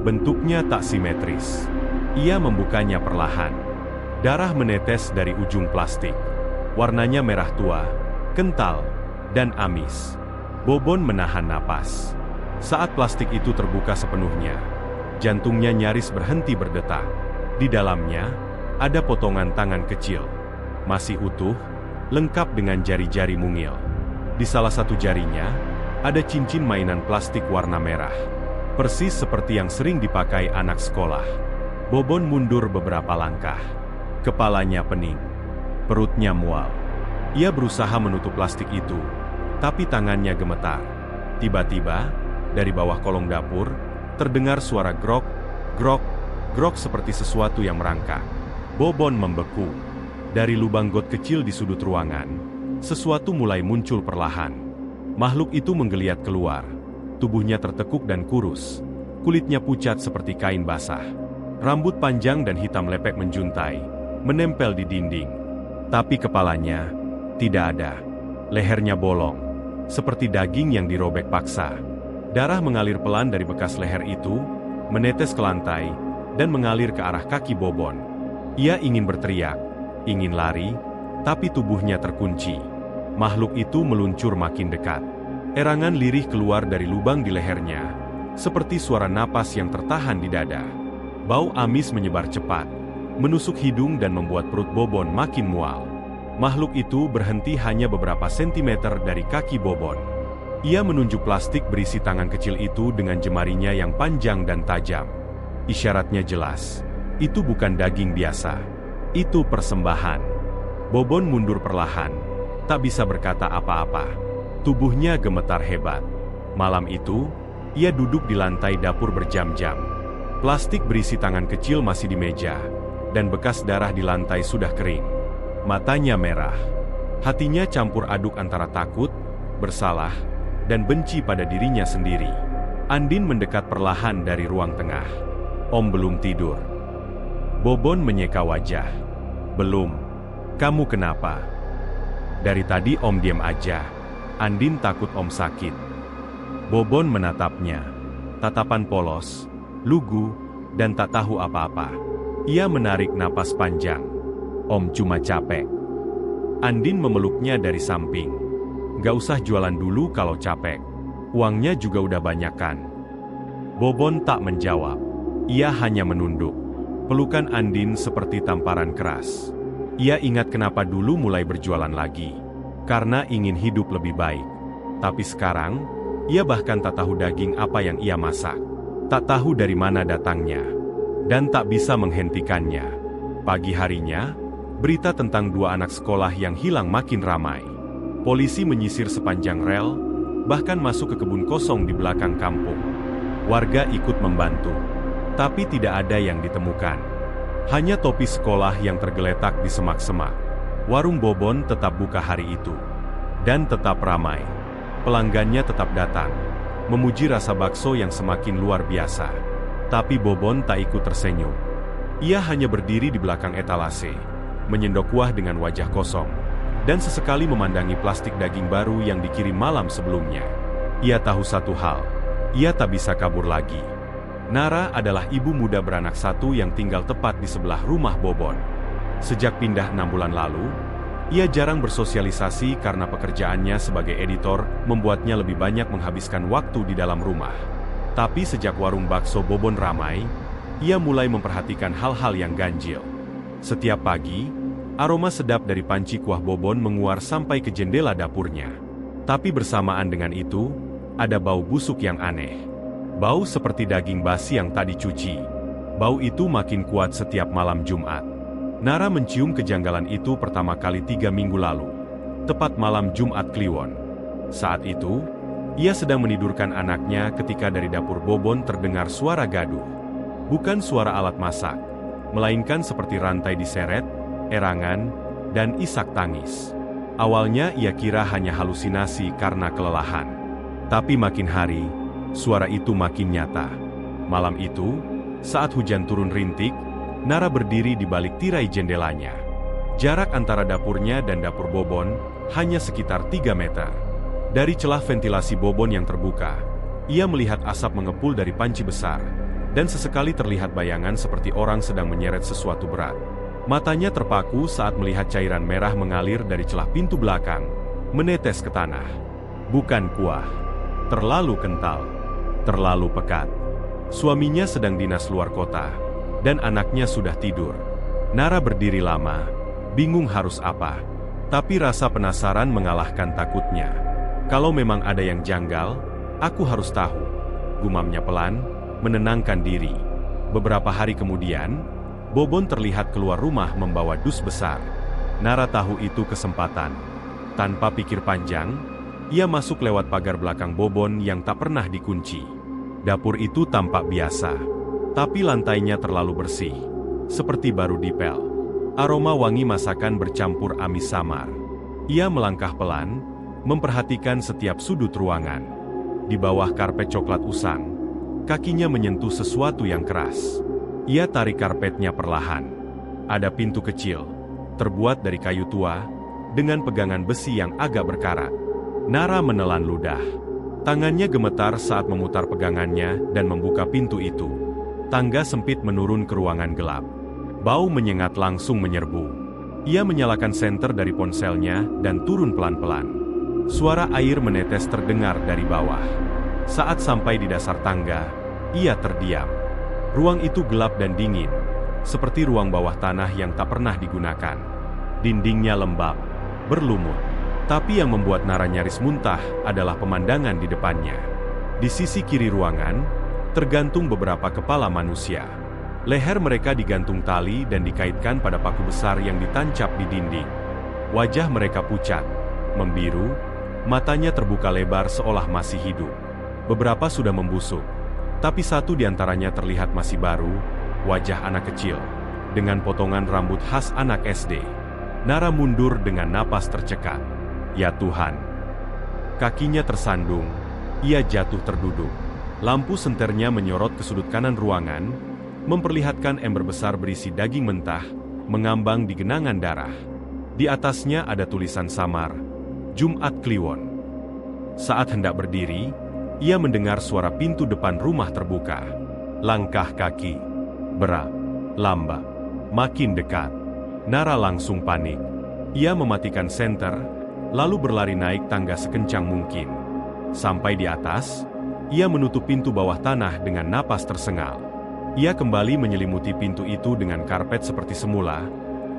Bentuknya tak simetris. Ia membukanya perlahan. Darah menetes dari ujung plastik. Warnanya merah tua, kental, dan amis. Bobon menahan napas. Saat plastik itu terbuka sepenuhnya, jantungnya nyaris berhenti berdetak. Di dalamnya, ada potongan tangan kecil. Masih utuh, lengkap dengan jari-jari mungil. Di salah satu jarinya, ada cincin mainan plastik warna merah. Persis seperti yang sering dipakai anak sekolah. Bobon mundur beberapa langkah. Kepalanya pening. Perutnya mual. Ia berusaha menutup plastik itu, tapi tangannya gemetar. Tiba-tiba, dari bawah kolong dapur, terdengar suara grok, grok, grok seperti sesuatu yang merangkak. Bobon membeku. Dari lubang got kecil di sudut ruangan, sesuatu mulai muncul perlahan. Makhluk itu menggeliat keluar. Tubuhnya tertekuk dan kurus. Kulitnya pucat seperti kain basah. Rambut panjang dan hitam lepek menjuntai, menempel di dinding. Tapi kepalanya tidak ada. Lehernya bolong, seperti daging yang dirobek paksa. Darah mengalir pelan dari bekas leher itu, menetes ke lantai, dan mengalir ke arah kaki Bobon. Ia ingin berteriak, ingin lari, tapi tubuhnya terkunci. Makhluk itu meluncur makin dekat. Erangan lirih keluar dari lubang di lehernya, seperti suara napas yang tertahan di dada. Bau amis menyebar cepat, menusuk hidung dan membuat perut Bobon makin mual. Makhluk itu berhenti hanya beberapa sentimeter dari kaki Bobon. Ia menunjuk plastik berisi tangan kecil itu dengan jemarinya yang panjang dan tajam. Isyaratnya jelas, itu bukan daging biasa. Itu persembahan. Bobon mundur perlahan, tak bisa berkata apa-apa. Tubuhnya gemetar hebat. Malam itu, ia duduk di lantai dapur berjam-jam. Plastik berisi tangan kecil masih di meja, dan bekas darah di lantai sudah kering. Matanya merah. Hatinya campur aduk antara takut, bersalah, dan benci pada dirinya sendiri. Andin mendekat perlahan dari ruang tengah. Om belum tidur. Bobon menyeka wajah. Belum. Kamu kenapa? Dari tadi Om diam aja. Andin takut Om sakit. Bobon menatapnya. Tatapan polos, lugu, dan tak tahu apa-apa. Ia menarik napas panjang. Om cuma capek. Andin memeluknya dari samping. Gak usah jualan dulu kalau capek. Uangnya juga udah banyak kan? Bobon tak menjawab. Ia hanya menunduk. Pelukan Andin seperti tamparan keras. Ia ingat kenapa dulu mulai berjualan lagi. Karena ingin hidup lebih baik. Tapi sekarang, ia bahkan tak tahu daging apa yang ia masak. Tak tahu dari mana datangnya. Dan tak bisa menghentikannya. Pagi harinya, berita tentang 2 anak sekolah yang hilang makin ramai. Polisi menyisir sepanjang rel, bahkan masuk ke kebun kosong di belakang kampung. Warga ikut membantu. Tapi tidak ada yang ditemukan. Hanya topi sekolah yang tergeletak di semak-semak. Warung Bobon tetap buka hari itu. Dan tetap ramai. Pelanggannya tetap datang. Memuji rasa bakso yang semakin luar biasa. Tapi Bobon tak ikut tersenyum. Ia hanya berdiri di belakang etalase, menyendok kuah dengan wajah kosong. Dan sesekali memandangi plastik daging baru yang dikirim malam sebelumnya. Ia tahu satu hal. Ia tak bisa kabur lagi. Nara adalah ibu muda beranak 1 yang tinggal tepat di sebelah rumah Bobon. Sejak pindah 6 bulan lalu, ia jarang bersosialisasi karena pekerjaannya sebagai editor membuatnya lebih banyak menghabiskan waktu di dalam rumah. Tapi sejak warung bakso Bobon ramai, ia mulai memperhatikan hal-hal yang ganjil. Setiap pagi, aroma sedap dari panci kuah Bobon menguar sampai ke jendela dapurnya. Tapi bersamaan dengan itu, ada bau busuk yang aneh. Bau seperti daging basi yang tak dicuci. Bau itu makin kuat setiap malam Jumat. Nara mencium kejanggalan itu pertama kali 3 minggu lalu, tepat malam Jumat Kliwon. Saat itu, ia sedang menidurkan anaknya ketika dari dapur Bobon terdengar suara gaduh. Bukan suara alat masak, melainkan seperti rantai diseret, erangan, dan isak tangis. Awalnya ia kira hanya halusinasi karena kelelahan. Tapi makin hari, suara itu makin nyata. Malam itu, saat hujan turun rintik, Nara berdiri di balik tirai jendelanya. Jarak antara dapurnya dan dapur Bobon hanya sekitar 3 meter. Dari celah ventilasi Bobon yang terbuka, ia melihat asap mengepul dari panci besar, dan sesekali terlihat bayangan seperti orang sedang menyeret sesuatu berat. Matanya terpaku saat melihat cairan merah mengalir dari celah pintu belakang, menetes ke tanah. Bukan kuah. Terlalu kental. Terlalu pekat. Suaminya sedang dinas luar kota, dan anaknya sudah tidur. Nara berdiri lama, bingung harus apa. Tapi rasa penasaran mengalahkan takutnya. Kalau memang ada yang janggal, aku harus tahu. Gumamnya pelan, menenangkan diri. Beberapa hari kemudian, Bobon terlihat keluar rumah membawa dus besar. Nara tahu itu kesempatan. Tanpa pikir panjang, Ia masuk lewat pagar belakang Bobon yang tak pernah dikunci. Dapur itu tampak biasa, tapi lantainya terlalu bersih, seperti baru dipel. Aroma wangi masakan bercampur amis samar. Ia melangkah pelan, memperhatikan setiap sudut ruangan. Di bawah karpet coklat usang, kakinya menyentuh sesuatu yang keras. Ia tarik karpetnya perlahan. Ada pintu kecil, terbuat dari kayu tua, dengan pegangan besi yang agak berkarat. Nara menelan ludah. Tangannya gemetar saat memutar pegangannya dan membuka pintu itu. Tangga sempit menurun ke ruangan gelap. Bau menyengat langsung menyerbu. Ia menyalakan senter dari ponselnya dan turun pelan-pelan. Suara air menetes terdengar dari bawah. Saat sampai di dasar tangga, ia terdiam. Ruang itu gelap dan dingin, seperti ruang bawah tanah yang tak pernah digunakan. Dindingnya lembab, berlumut. Tapi yang membuat Nara nyaris muntah adalah pemandangan di depannya. Di sisi kiri ruangan, tergantung beberapa kepala manusia. Leher mereka digantung tali dan dikaitkan pada paku besar yang ditancap di dinding. Wajah mereka pucat, membiru, matanya terbuka lebar seolah masih hidup. Beberapa sudah membusuk, tapi satu di antaranya terlihat masih baru, wajah anak kecil, dengan potongan rambut khas anak SD. Nara mundur dengan napas tercekat. Ya Tuhan! Kakinya tersandung, ia jatuh terduduk. Lampu senternya menyorot ke sudut kanan ruangan, memperlihatkan ember besar berisi daging mentah, mengambang di genangan darah. Di atasnya ada tulisan samar, Jumat Kliwon. Saat hendak berdiri, ia mendengar suara pintu depan rumah terbuka. Langkah kaki, berat, lambat, makin dekat. Nara langsung panik. Ia mematikan senter, lalu berlari naik tangga sekencang mungkin. Sampai di atas, ia menutup pintu bawah tanah dengan napas tersengal. Ia kembali menyelimuti pintu itu dengan karpet seperti semula,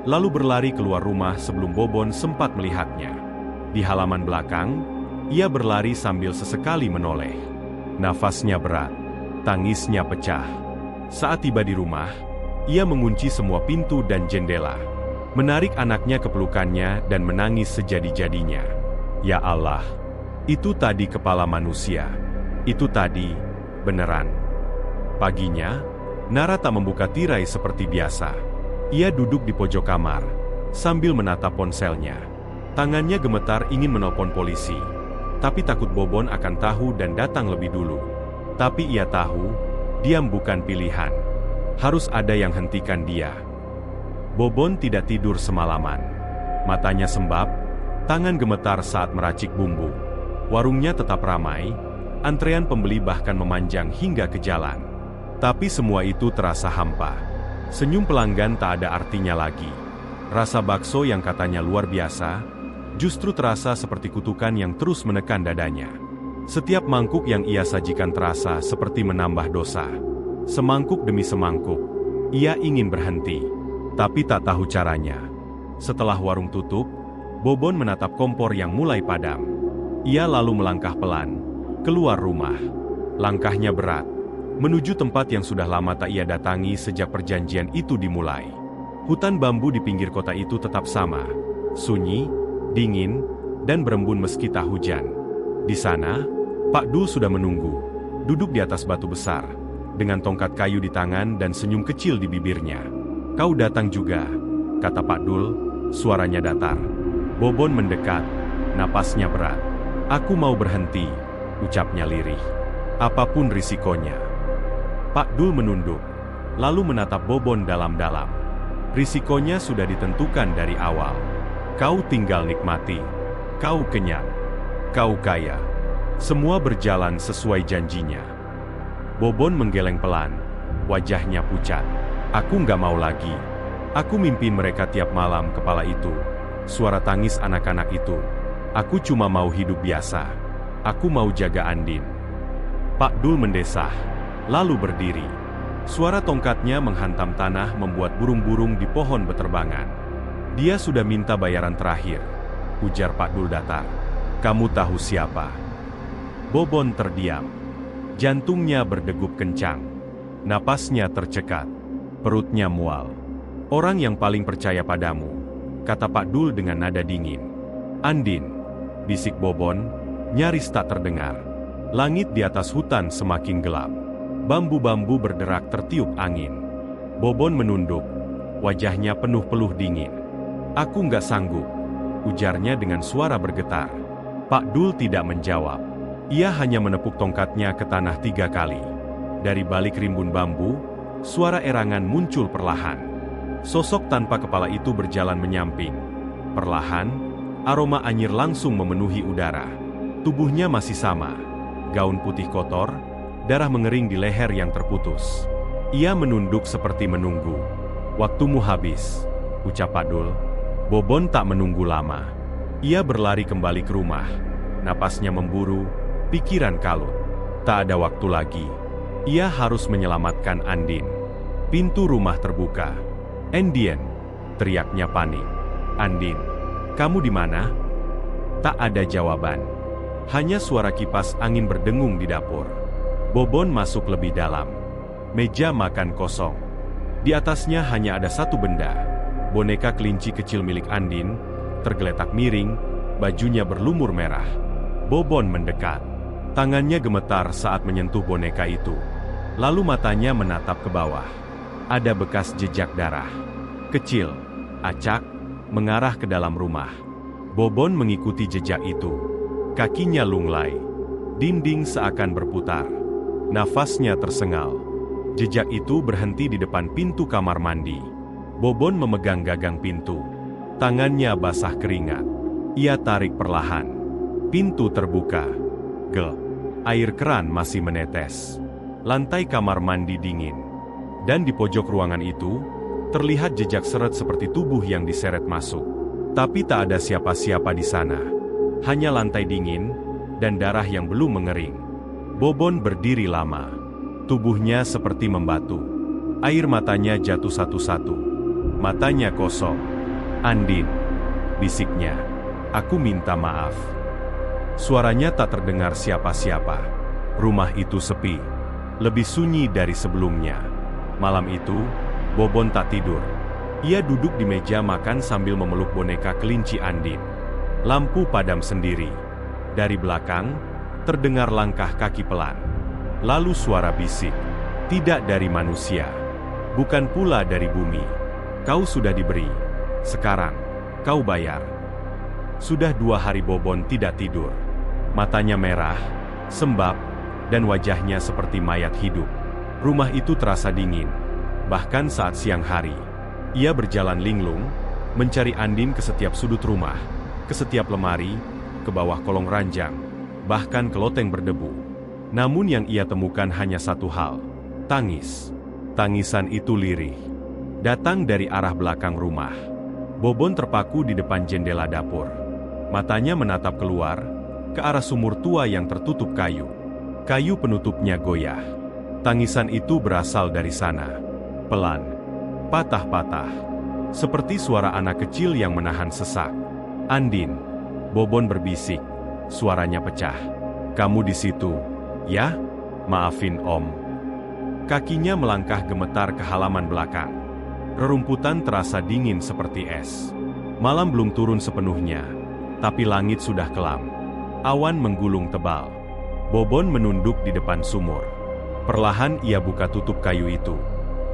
lalu berlari keluar rumah sebelum Bobon sempat melihatnya. Di halaman belakang, ia berlari sambil sesekali menoleh. Nafasnya berat, tangisnya pecah. Saat tiba di rumah, ia mengunci semua pintu dan jendela, menarik anaknya ke pelukannya dan menangis sejadi-jadinya. Ya Allah, itu tadi kepala manusia. Itu tadi, beneran. Paginya, Nara tak membuka tirai seperti biasa. Ia duduk di pojok kamar, sambil menatap ponselnya. Tangannya gemetar ingin menelpon polisi, tapi takut Bobon akan tahu dan datang lebih dulu. Tapi ia tahu, diam bukan pilihan. Harus ada yang hentikan dia. Bobon tidak tidur semalaman. Matanya sembab, tangan gemetar saat meracik bumbu. Warungnya tetap ramai, antrean pembeli bahkan memanjang hingga ke jalan. Tapi semua itu terasa hampa. Senyum pelanggan tak ada artinya lagi. Rasa bakso yang katanya luar biasa, justru terasa seperti kutukan yang terus menekan dadanya. Setiap mangkuk yang ia sajikan terasa seperti menambah dosa. Semangkuk demi semangkuk, ia ingin berhenti. Tapi tak tahu caranya. Setelah warung tutup, Bobon menatap kompor yang mulai padam. Ia lalu melangkah pelan, keluar rumah. Langkahnya berat, menuju tempat yang sudah lama tak ia datangi sejak perjanjian itu dimulai. Hutan bambu di pinggir kota itu tetap sama, sunyi, dingin, dan berembun meski tak hujan. Di sana, Pak Dul sudah menunggu, duduk di atas batu besar, dengan tongkat kayu di tangan dan senyum kecil di bibirnya. "Kau datang juga," kata Pak Dul, suaranya datar. Bobon mendekat, napasnya berat. "Aku mau berhenti," ucapnya lirih. "Apapun risikonya." Pak Dul menunduk, lalu menatap Bobon dalam-dalam. "Risikonya sudah ditentukan dari awal. Kau tinggal nikmati. Kau kenyang. Kau kaya. Semua berjalan sesuai janjinya." Bobon menggeleng pelan, wajahnya pucat. "Aku nggak mau lagi. Aku mimpin mereka tiap malam kepala itu. Suara tangis anak-anak itu. Aku cuma mau hidup biasa. Aku mau jaga Andin." Pak Dul mendesah, lalu berdiri. Suara tongkatnya menghantam tanah membuat burung-burung di pohon beterbangan. "Dia sudah minta bayaran terakhir," ujar Pak Dul datar. "Kamu tahu siapa?" Bobon terdiam. Jantungnya berdegup kencang. Napasnya tercekat. Perutnya mual. "Orang yang paling percaya padamu," kata Pak Dul dengan nada dingin. "Andin," bisik Bobon, nyaris tak terdengar. Langit di atas hutan semakin gelap. Bambu-bambu berderak tertiup angin. Bobon menunduk, wajahnya penuh peluh dingin. "Aku nggak sanggup," ujarnya dengan suara bergetar. Pak Dul tidak menjawab. Ia hanya menepuk tongkatnya ke tanah 3 kali. Dari balik rimbun bambu, suara erangan muncul perlahan. Sosok tanpa kepala itu berjalan menyamping. Perlahan, aroma anyir langsung memenuhi udara. Tubuhnya masih sama. Gaun putih kotor, darah mengering di leher yang terputus. Ia menunduk seperti menunggu. "Waktumu habis," ucap Pak Dul. Bobon tak menunggu lama. Ia berlari kembali ke rumah. Napasnya memburu, pikiran kalut. Tak ada waktu lagi. Ia harus menyelamatkan Andin. Pintu rumah terbuka. "Endien!" teriaknya panik. "Andin, kamu di mana?" Tak ada jawaban. Hanya suara kipas angin berdengung di dapur. Bobon masuk lebih dalam. Meja makan kosong. Di atasnya hanya ada satu benda. Boneka kelinci kecil milik Andin, tergeletak miring, bajunya berlumur merah. Bobon mendekat. Tangannya gemetar saat menyentuh boneka itu. Lalu matanya menatap ke bawah. Ada bekas jejak darah. Kecil, acak, mengarah ke dalam rumah. Bobon mengikuti jejak itu. Kakinya lunglai. Dinding seakan berputar. Nafasnya tersengal. Jejak itu berhenti di depan pintu kamar mandi. Bobon memegang gagang pintu. Tangannya basah keringat. Ia tarik perlahan. Pintu terbuka. Gel. Air keran masih menetes. Lantai kamar mandi dingin. Dan di pojok ruangan itu, terlihat jejak seret seperti tubuh yang diseret masuk. Tapi tak ada siapa-siapa di sana. Hanya lantai dingin, dan darah yang belum mengering. Bobon berdiri lama. Tubuhnya seperti membatu. Air matanya jatuh satu-satu. Matanya kosong. "Andin," bisiknya. "Aku minta maaf." Suaranya tak terdengar siapa-siapa. Rumah itu sepi. Lebih sunyi dari sebelumnya. Malam itu, Bobon tak tidur. Ia duduk di meja makan sambil memeluk boneka kelinci Andin. Lampu padam sendiri. Dari belakang, terdengar langkah kaki pelan. Lalu suara bisik. Tidak dari manusia. Bukan pula dari bumi. "Kau sudah diberi. Sekarang, kau bayar." Sudah 2 hari Bobon tidak tidur. Matanya merah, sembab, dan wajahnya seperti mayat hidup. Rumah itu terasa dingin. Bahkan saat siang hari, ia berjalan linglung, mencari Andin ke setiap sudut rumah, ke setiap lemari, ke bawah kolong ranjang, bahkan ke loteng berdebu. Namun yang ia temukan hanya satu hal, tangis. Tangisan itu lirih. Datang dari arah belakang rumah. Bobon terpaku di depan jendela dapur. Matanya menatap keluar, ke arah sumur tua yang tertutup kayu. Kayu penutupnya goyah. Tangisan itu berasal dari sana. Pelan. Patah-patah. Seperti suara anak kecil yang menahan sesak. "Andin," Bobon berbisik. Suaranya pecah. "Kamu di situ, ya? Maafin Om." Kakinya melangkah gemetar ke halaman belakang. Rerumputan terasa dingin seperti es. Malam belum turun sepenuhnya, tapi langit sudah kelam. Awan menggulung tebal. Bobon menunduk di depan sumur. Perlahan ia buka tutup kayu itu.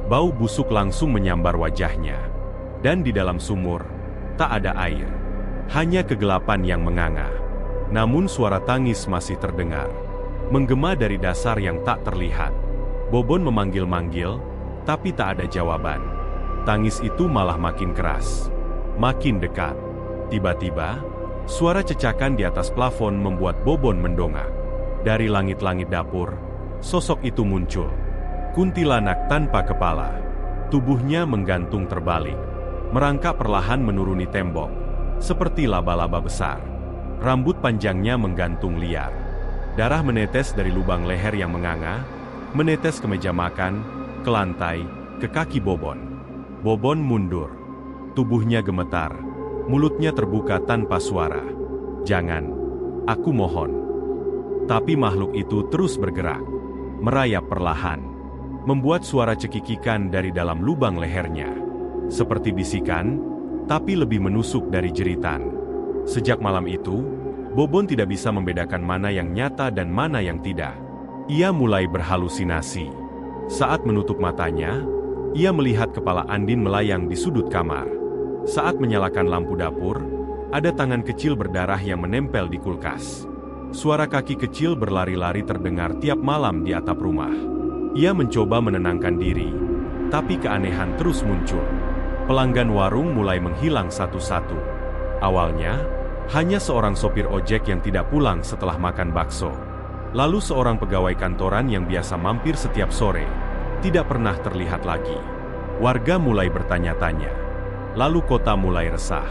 Bau busuk langsung menyambar wajahnya. Dan di dalam sumur, tak ada air. Hanya kegelapan yang menganga. Namun suara tangis masih terdengar. Menggema dari dasar yang tak terlihat. Bobon memanggil-manggil, tapi tak ada jawaban. Tangis itu malah makin keras. Makin dekat. Tiba-tiba, suara cecakan di atas plafon membuat Bobon mendongak. Dari langit-langit dapur, sosok itu muncul. Kuntilanak tanpa kepala. Tubuhnya menggantung terbalik. Merangkak perlahan menuruni tembok. Seperti laba-laba besar. Rambut panjangnya menggantung liar. Darah menetes dari lubang leher yang menganga, menetes ke meja makan, ke lantai, ke kaki Bobon. Bobon mundur. Tubuhnya gemetar. Mulutnya terbuka tanpa suara. "Jangan, aku mohon." Tapi makhluk itu terus bergerak. Merayap perlahan. Membuat suara cekikikan dari dalam lubang lehernya. Seperti bisikan, tapi lebih menusuk dari jeritan. Sejak malam itu, Bobon tidak bisa membedakan mana yang nyata dan mana yang tidak. Ia mulai berhalusinasi. Saat menutup matanya, ia melihat kepala Andin melayang di sudut kamar. Saat menyalakan lampu dapur, ada tangan kecil berdarah yang menempel di kulkas. Suara kaki kecil berlari-lari terdengar tiap malam di atap rumah. Ia mencoba menenangkan diri, tapi keanehan terus muncul. Pelanggan warung mulai menghilang satu-satu. Awalnya, hanya seorang sopir ojek yang tidak pulang setelah makan bakso. Lalu seorang pegawai kantoran yang biasa mampir setiap sore, tidak pernah terlihat lagi. Warga mulai bertanya-tanya. Lalu kota mulai resah.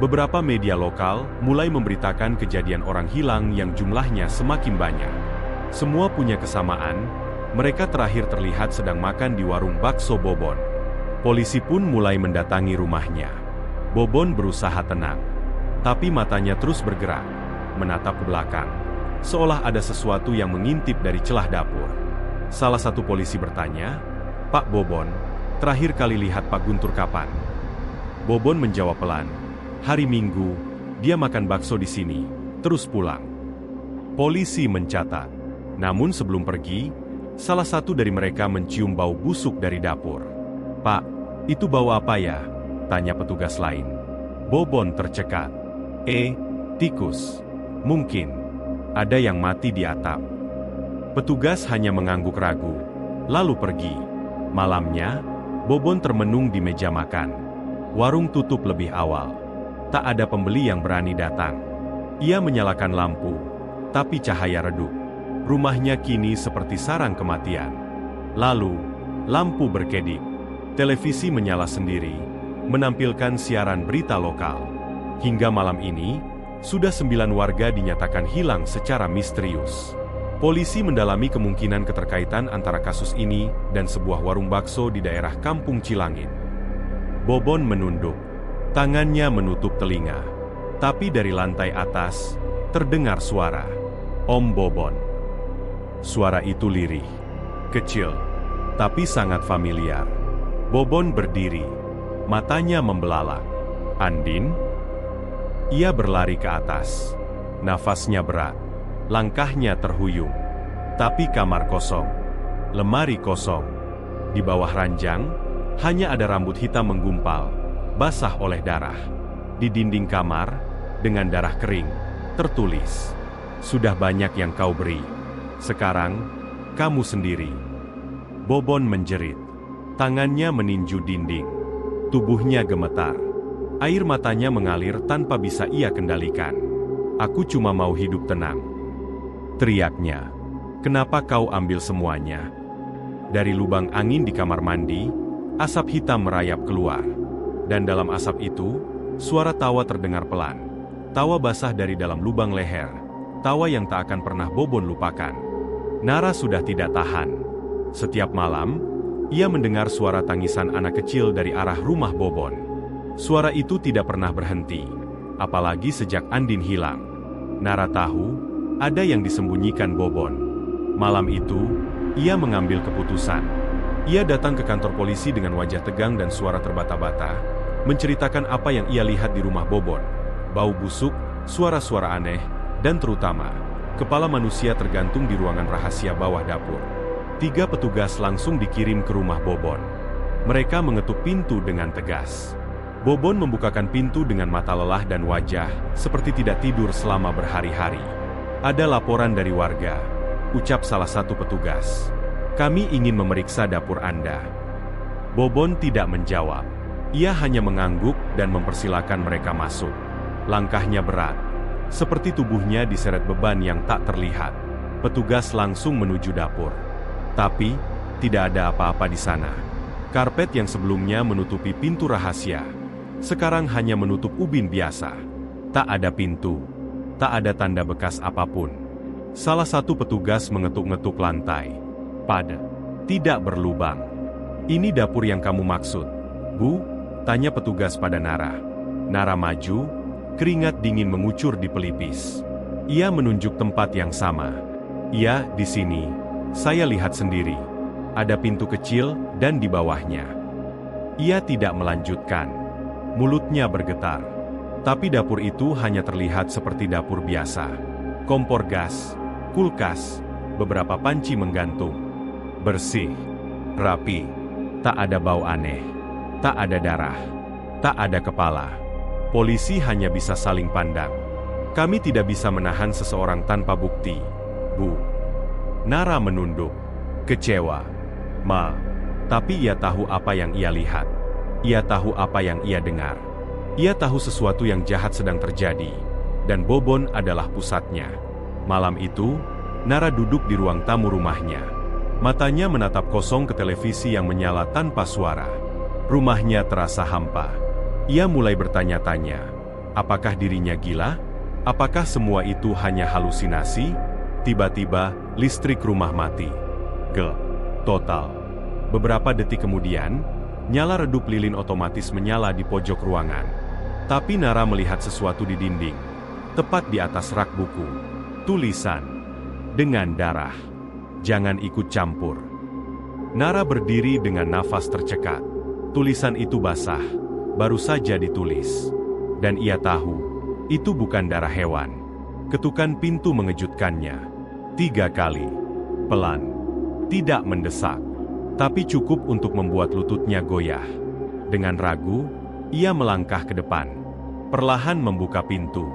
Beberapa media lokal mulai memberitakan kejadian orang hilang yang jumlahnya semakin banyak. Semua punya kesamaan, mereka terakhir terlihat sedang makan di warung bakso Bobon. Polisi pun mulai mendatangi rumahnya. Bobon berusaha tenang, tapi matanya terus bergerak, menatap ke belakang, seolah ada sesuatu yang mengintip dari celah dapur. Salah satu polisi bertanya, "Pak Bobon, terakhir kali lihat Pak Guntur kapan?" Bobon menjawab pelan, "Hari Minggu, dia makan bakso di sini, terus pulang." Polisi mencatat. Namun sebelum pergi, salah satu dari mereka mencium bau busuk dari dapur. "Pak, itu bau apa ya?" tanya petugas lain. Bobon tercekat. Tikus. Mungkin. Ada yang mati di atap." Petugas hanya mengangguk ragu, lalu pergi. Malamnya, Bobon termenung di meja makan. Warung tutup lebih awal. Tak ada pembeli yang berani datang. Ia menyalakan lampu, tapi cahaya redup. Rumahnya kini seperti sarang kematian. Lalu, lampu berkedip. Televisi menyala sendiri, menampilkan siaran berita lokal. Hingga malam ini, sudah 9 warga dinyatakan hilang secara misterius. Polisi mendalami kemungkinan keterkaitan antara kasus ini dan sebuah warung bakso di daerah Kampung Cilangin. Bobon menunduk. Tangannya menutup telinga. Tapi dari lantai atas, terdengar suara. "Om Bobon." Suara itu lirih, kecil, tapi sangat familiar. Bobon berdiri, matanya membelalak. "Andin?" Ia berlari ke atas. Nafasnya berat, langkahnya terhuyung. Tapi kamar kosong, lemari kosong. Di bawah ranjang, hanya ada rambut hitam menggumpal, basah oleh darah. Di dinding kamar, dengan darah kering, tertulis, "Sudah banyak yang kau beri. Sekarang, kamu sendiri." Bobon menjerit. Tangannya meninju dinding. Tubuhnya gemetar. Air matanya mengalir tanpa bisa ia kendalikan. "Aku cuma mau hidup tenang," teriaknya. "Kenapa kau ambil semuanya?" Dari lubang angin di kamar mandi, asap hitam merayap keluar. Dan dalam asap itu, suara tawa terdengar pelan. Tawa basah dari dalam lubang leher. Tawa yang tak akan pernah Bobon lupakan. Nara sudah tidak tahan. Setiap malam, ia mendengar suara tangisan anak kecil dari arah rumah Bobon. Suara itu tidak pernah berhenti, apalagi sejak Andin hilang. Nara tahu, ada yang disembunyikan Bobon. Malam itu, ia mengambil keputusan. Ia datang ke kantor polisi dengan wajah tegang dan suara terbata-bata, menceritakan apa yang ia lihat di rumah Bobon. Bau busuk, suara-suara aneh, dan terutama, kepala manusia tergantung di ruangan rahasia bawah dapur. 3 petugas langsung dikirim ke rumah Bobon. Mereka mengetuk pintu dengan tegas. Bobon membukakan pintu dengan mata lelah dan wajah seperti tidak tidur selama berhari-hari. "Ada laporan dari warga," ucap salah satu petugas. "Kami ingin memeriksa dapur Anda." Bobon tidak menjawab. Ia hanya mengangguk dan mempersilakan mereka masuk. Langkahnya berat, seperti tubuhnya diseret beban yang tak terlihat. Petugas langsung menuju dapur. Tapi, tidak ada apa-apa di sana. Karpet yang sebelumnya menutupi pintu rahasia, sekarang hanya menutup ubin biasa. Tak ada pintu, tak ada tanda bekas apapun. Salah satu petugas mengetuk-ngetuk lantai. Tidak berlubang. "Ini dapur yang kamu maksud, Bu?" tanya petugas pada Nara. Nara maju, keringat dingin mengucur di pelipis. Ia menunjuk tempat yang sama. "Iya, di sini. Saya lihat sendiri. Ada pintu kecil dan di bawahnya." Ia tidak melanjutkan. Mulutnya bergetar. Tapi dapur itu hanya terlihat seperti dapur biasa. Kompor gas, kulkas, beberapa panci menggantung. Bersih, rapi, tak ada bau aneh, tak ada darah, tak ada kepala. Polisi hanya bisa saling pandang. Kami tidak bisa menahan seseorang tanpa bukti, Bu. Nara menunduk, kecewa. Ma, tapi ia tahu apa yang ia lihat. Ia tahu apa yang ia dengar. Ia tahu sesuatu yang jahat sedang terjadi, dan Bobon adalah pusatnya. Malam itu, Nara duduk di ruang tamu rumahnya. Matanya menatap kosong ke televisi yang menyala tanpa suara. Rumahnya terasa hampa. Ia mulai bertanya-tanya, apakah dirinya gila? Apakah semua itu hanya halusinasi? Tiba-tiba, listrik rumah mati. Gelap total. Beberapa detik kemudian, nyala redup lilin otomatis menyala di pojok ruangan. Tapi Nara melihat sesuatu di dinding, tepat di atas rak buku. Tulisan, dengan darah. Jangan ikut campur. Nara berdiri dengan nafas tercekat. Tulisan itu basah, baru saja ditulis. Dan ia tahu, itu bukan darah hewan. Ketukan pintu mengejutkannya. 3 kali. Pelan. Tidak mendesak. Tapi cukup untuk membuat lututnya goyah. Dengan ragu, ia melangkah ke depan. Perlahan membuka pintu.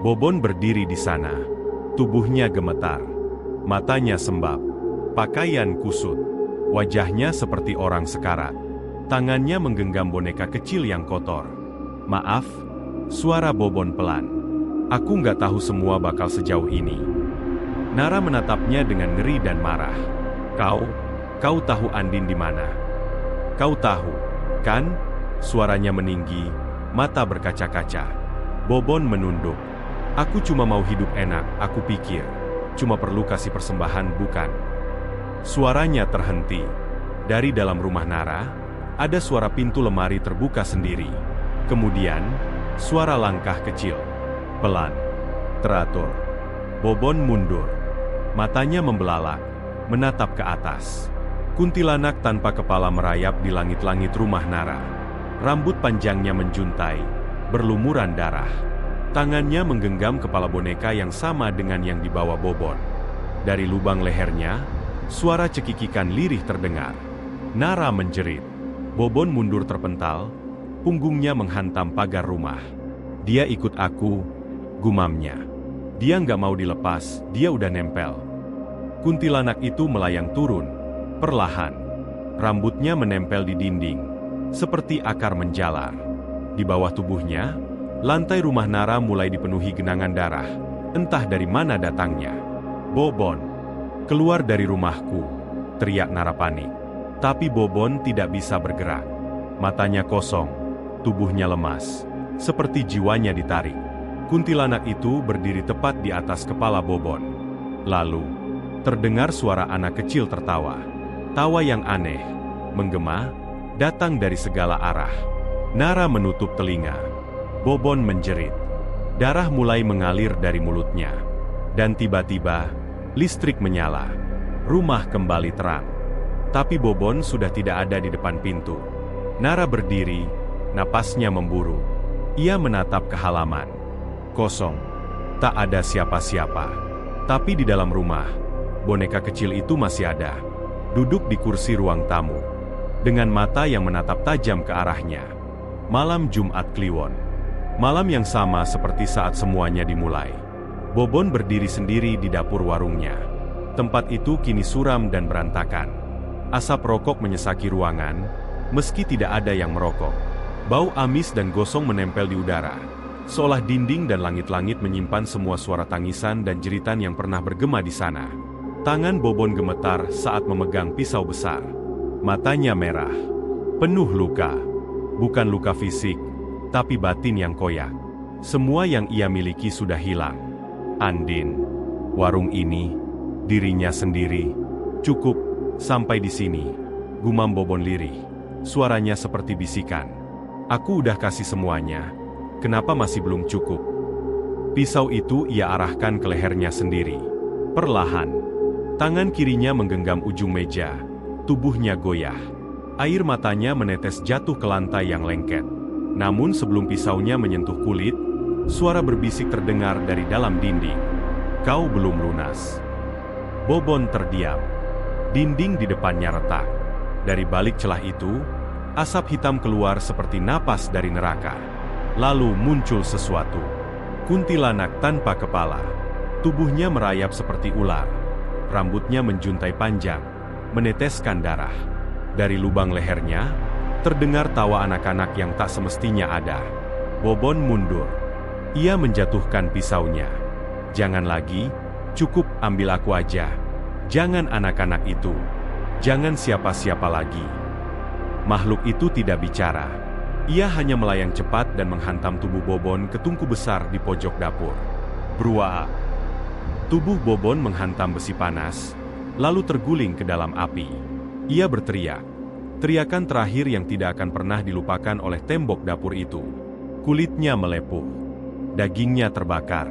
Bobon berdiri di sana. Tubuhnya gemetar. Matanya sembab. Pakaian kusut. Wajahnya seperti orang sekarat. Tangannya menggenggam boneka kecil yang kotor. Maaf, suara Bobon pelan. Aku nggak tahu semua bakal sejauh ini. Nara menatapnya dengan ngeri dan marah. Kau tahu Andin di mana? Kau tahu, kan? Suaranya meninggi, mata berkaca-kaca. Bobon menunduk. Aku cuma mau hidup enak, aku pikir. Cuma perlu kasih persembahan, bukan? Suaranya terhenti. Dari dalam rumah Nara, ada suara pintu lemari terbuka sendiri. Kemudian, suara langkah kecil. Pelan. Teratur. Bobon mundur. Matanya membelalak, menatap ke atas. Kuntilanak tanpa kepala merayap di langit-langit rumah Nara. Rambut panjangnya menjuntai, berlumuran darah. Tangannya menggenggam kepala boneka yang sama dengan yang dibawa Bobon. Dari lubang lehernya, suara cekikikan lirih terdengar. Nara menjerit. Bobon mundur terpental, punggungnya menghantam pagar rumah. Dia ikut aku, gumamnya. Dia nggak mau dilepas, dia udah nempel. Kuntilanak itu melayang turun, perlahan. Rambutnya menempel di dinding, seperti akar menjalar. Di bawah tubuhnya, lantai rumah Nara mulai dipenuhi genangan darah, entah dari mana datangnya. Bobon, keluar dari rumahku, teriak Nara panik. Tapi Bobon tidak bisa bergerak. Matanya kosong, tubuhnya lemas, seperti jiwanya ditarik. Kuntilanak itu berdiri tepat di atas kepala Bobon. Lalu, terdengar suara anak kecil tertawa. Tawa yang aneh, menggema, datang dari segala arah. Nara menutup telinga. Bobon menjerit. Darah mulai mengalir dari mulutnya. Dan tiba-tiba, listrik menyala. Rumah kembali terang. Tapi Bobon sudah tidak ada di depan pintu. Nara berdiri, napasnya memburu. Ia menatap ke halaman. Kosong. Tak ada siapa-siapa. Tapi di dalam rumah, boneka kecil itu masih ada. Duduk di kursi ruang tamu. Dengan mata yang menatap tajam ke arahnya. Malam Jumat Kliwon. Malam yang sama seperti saat semuanya dimulai. Bobon berdiri sendiri di dapur warungnya. Tempat itu kini suram dan berantakan. Asap rokok menyesaki ruangan, meski tidak ada yang merokok. Bau amis dan gosong menempel di udara. Seolah dinding dan langit-langit menyimpan semua suara tangisan dan jeritan yang pernah bergema di sana. Tangan Bobon gemetar saat memegang pisau besar. Matanya merah, penuh luka. Bukan luka fisik, tapi batin yang koyak. Semua yang ia miliki sudah hilang. Andin, warung ini, dirinya sendiri. Cukup, sampai di sini. Gumam Bobon lirih. Suaranya seperti bisikan. Aku udah kasih semuanya. Kenapa masih belum cukup? Pisau itu ia arahkan ke lehernya sendiri. Perlahan. Tangan kirinya menggenggam ujung meja. Tubuhnya goyah. Air matanya menetes jatuh ke lantai yang lengket. Namun sebelum pisaunya menyentuh kulit, Suara berbisik terdengar dari dalam dinding. "Kau belum lunas." Bobon terdiam. Dinding di depannya retak. Dari balik celah itu, asap hitam keluar seperti napas dari neraka. Lalu muncul sesuatu. Kuntilanak tanpa kepala. Tubuhnya merayap seperti ular. Rambutnya menjuntai panjang, meneteskan darah. Dari lubang lehernya, terdengar tawa anak-anak yang tak semestinya ada. Bobon mundur. Ia menjatuhkan pisaunya. "Jangan lagi, cukup, ambil aku aja. Jangan anak-anak itu. Jangan siapa-siapa lagi." Makhluk itu tidak bicara. Ia hanya melayang cepat dan menghantam tubuh Bobon ke tungku besar di pojok dapur. Brua! Tubuh Bobon menghantam besi panas, lalu terguling ke dalam api. Ia berteriak. Teriakan terakhir yang tidak akan pernah dilupakan oleh tembok dapur itu. Kulitnya melepuh. Dagingnya terbakar.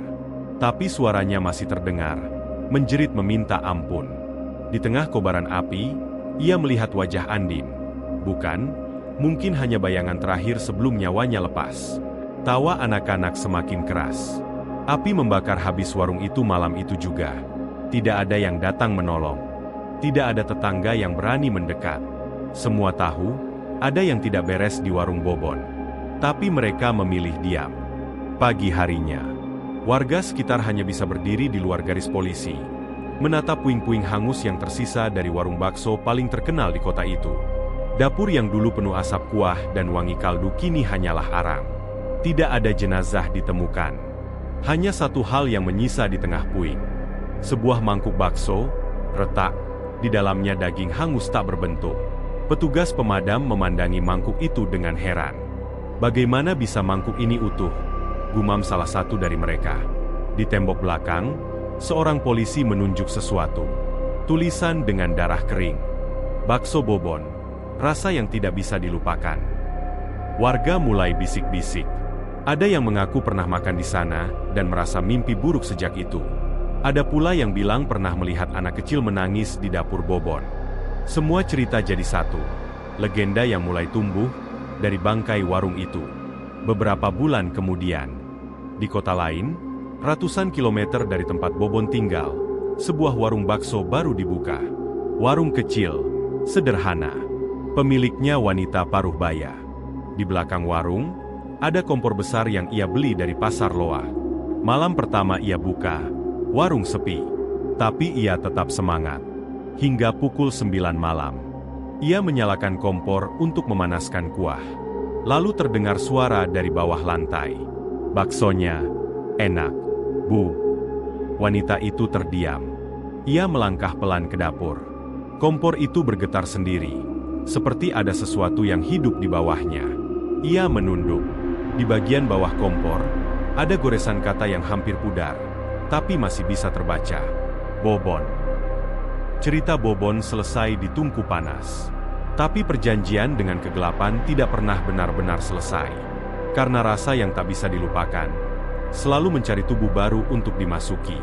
Tapi suaranya masih terdengar, menjerit meminta ampun. Di tengah kobaran api, ia melihat wajah Andin. Bukan, mungkin hanya bayangan terakhir sebelum nyawanya lepas. Tawa anak-anak semakin keras. Api membakar habis warung itu malam itu juga. Tidak ada yang datang menolong. Tidak ada tetangga yang berani mendekat. Semua tahu, ada yang tidak beres di warung Bobon. Tapi mereka memilih diam. Pagi harinya, warga sekitar hanya bisa berdiri di luar garis polisi, menatap puing-puing hangus yang tersisa dari warung bakso paling terkenal di kota itu. Dapur yang dulu penuh asap kuah dan wangi kaldu kini hanyalah arang. Tidak ada jenazah ditemukan. Hanya satu hal yang menyisa di tengah puing. Sebuah mangkuk bakso, retak, di dalamnya daging hangus tak berbentuk. Petugas pemadam memandangi mangkuk itu dengan heran. "Bagaimana bisa mangkuk ini utuh?" gumam salah satu dari mereka. Di tembok belakang, seorang polisi menunjuk sesuatu. Tulisan dengan darah kering. "Bakso Bobon, rasa yang tidak bisa dilupakan." Warga mulai bisik-bisik. Ada yang mengaku pernah makan di sana dan merasa mimpi buruk sejak itu. Ada pula yang bilang pernah melihat anak kecil menangis di dapur Bobon. Semua cerita jadi satu. Legenda yang mulai tumbuh dari bangkai warung itu. Beberapa bulan kemudian, di kota lain, ratusan kilometer dari tempat Bobon tinggal, sebuah warung bakso baru dibuka. Warung kecil, sederhana. Pemiliknya wanita paruh baya. Di belakang warung, ada kompor besar yang ia beli dari pasar Loa. Malam pertama ia buka, warung sepi. Tapi ia tetap semangat. Hingga pukul 9 malam. Ia menyalakan kompor untuk memanaskan kuah. Lalu terdengar suara dari bawah lantai. "Baksonya enak, Bu." Wanita itu terdiam. Ia melangkah pelan ke dapur. Kompor itu bergetar sendiri, seperti ada sesuatu yang hidup di bawahnya. Ia menunduk. Di bagian bawah kompor, ada goresan kata yang hampir pudar, tapi masih bisa terbaca. Bobon. Cerita Bobon selesai di tungku panas. Tapi perjanjian dengan kegelapan tidak pernah benar-benar selesai. Karena rasa yang tak bisa dilupakan, selalu mencari tubuh baru untuk dimasuki.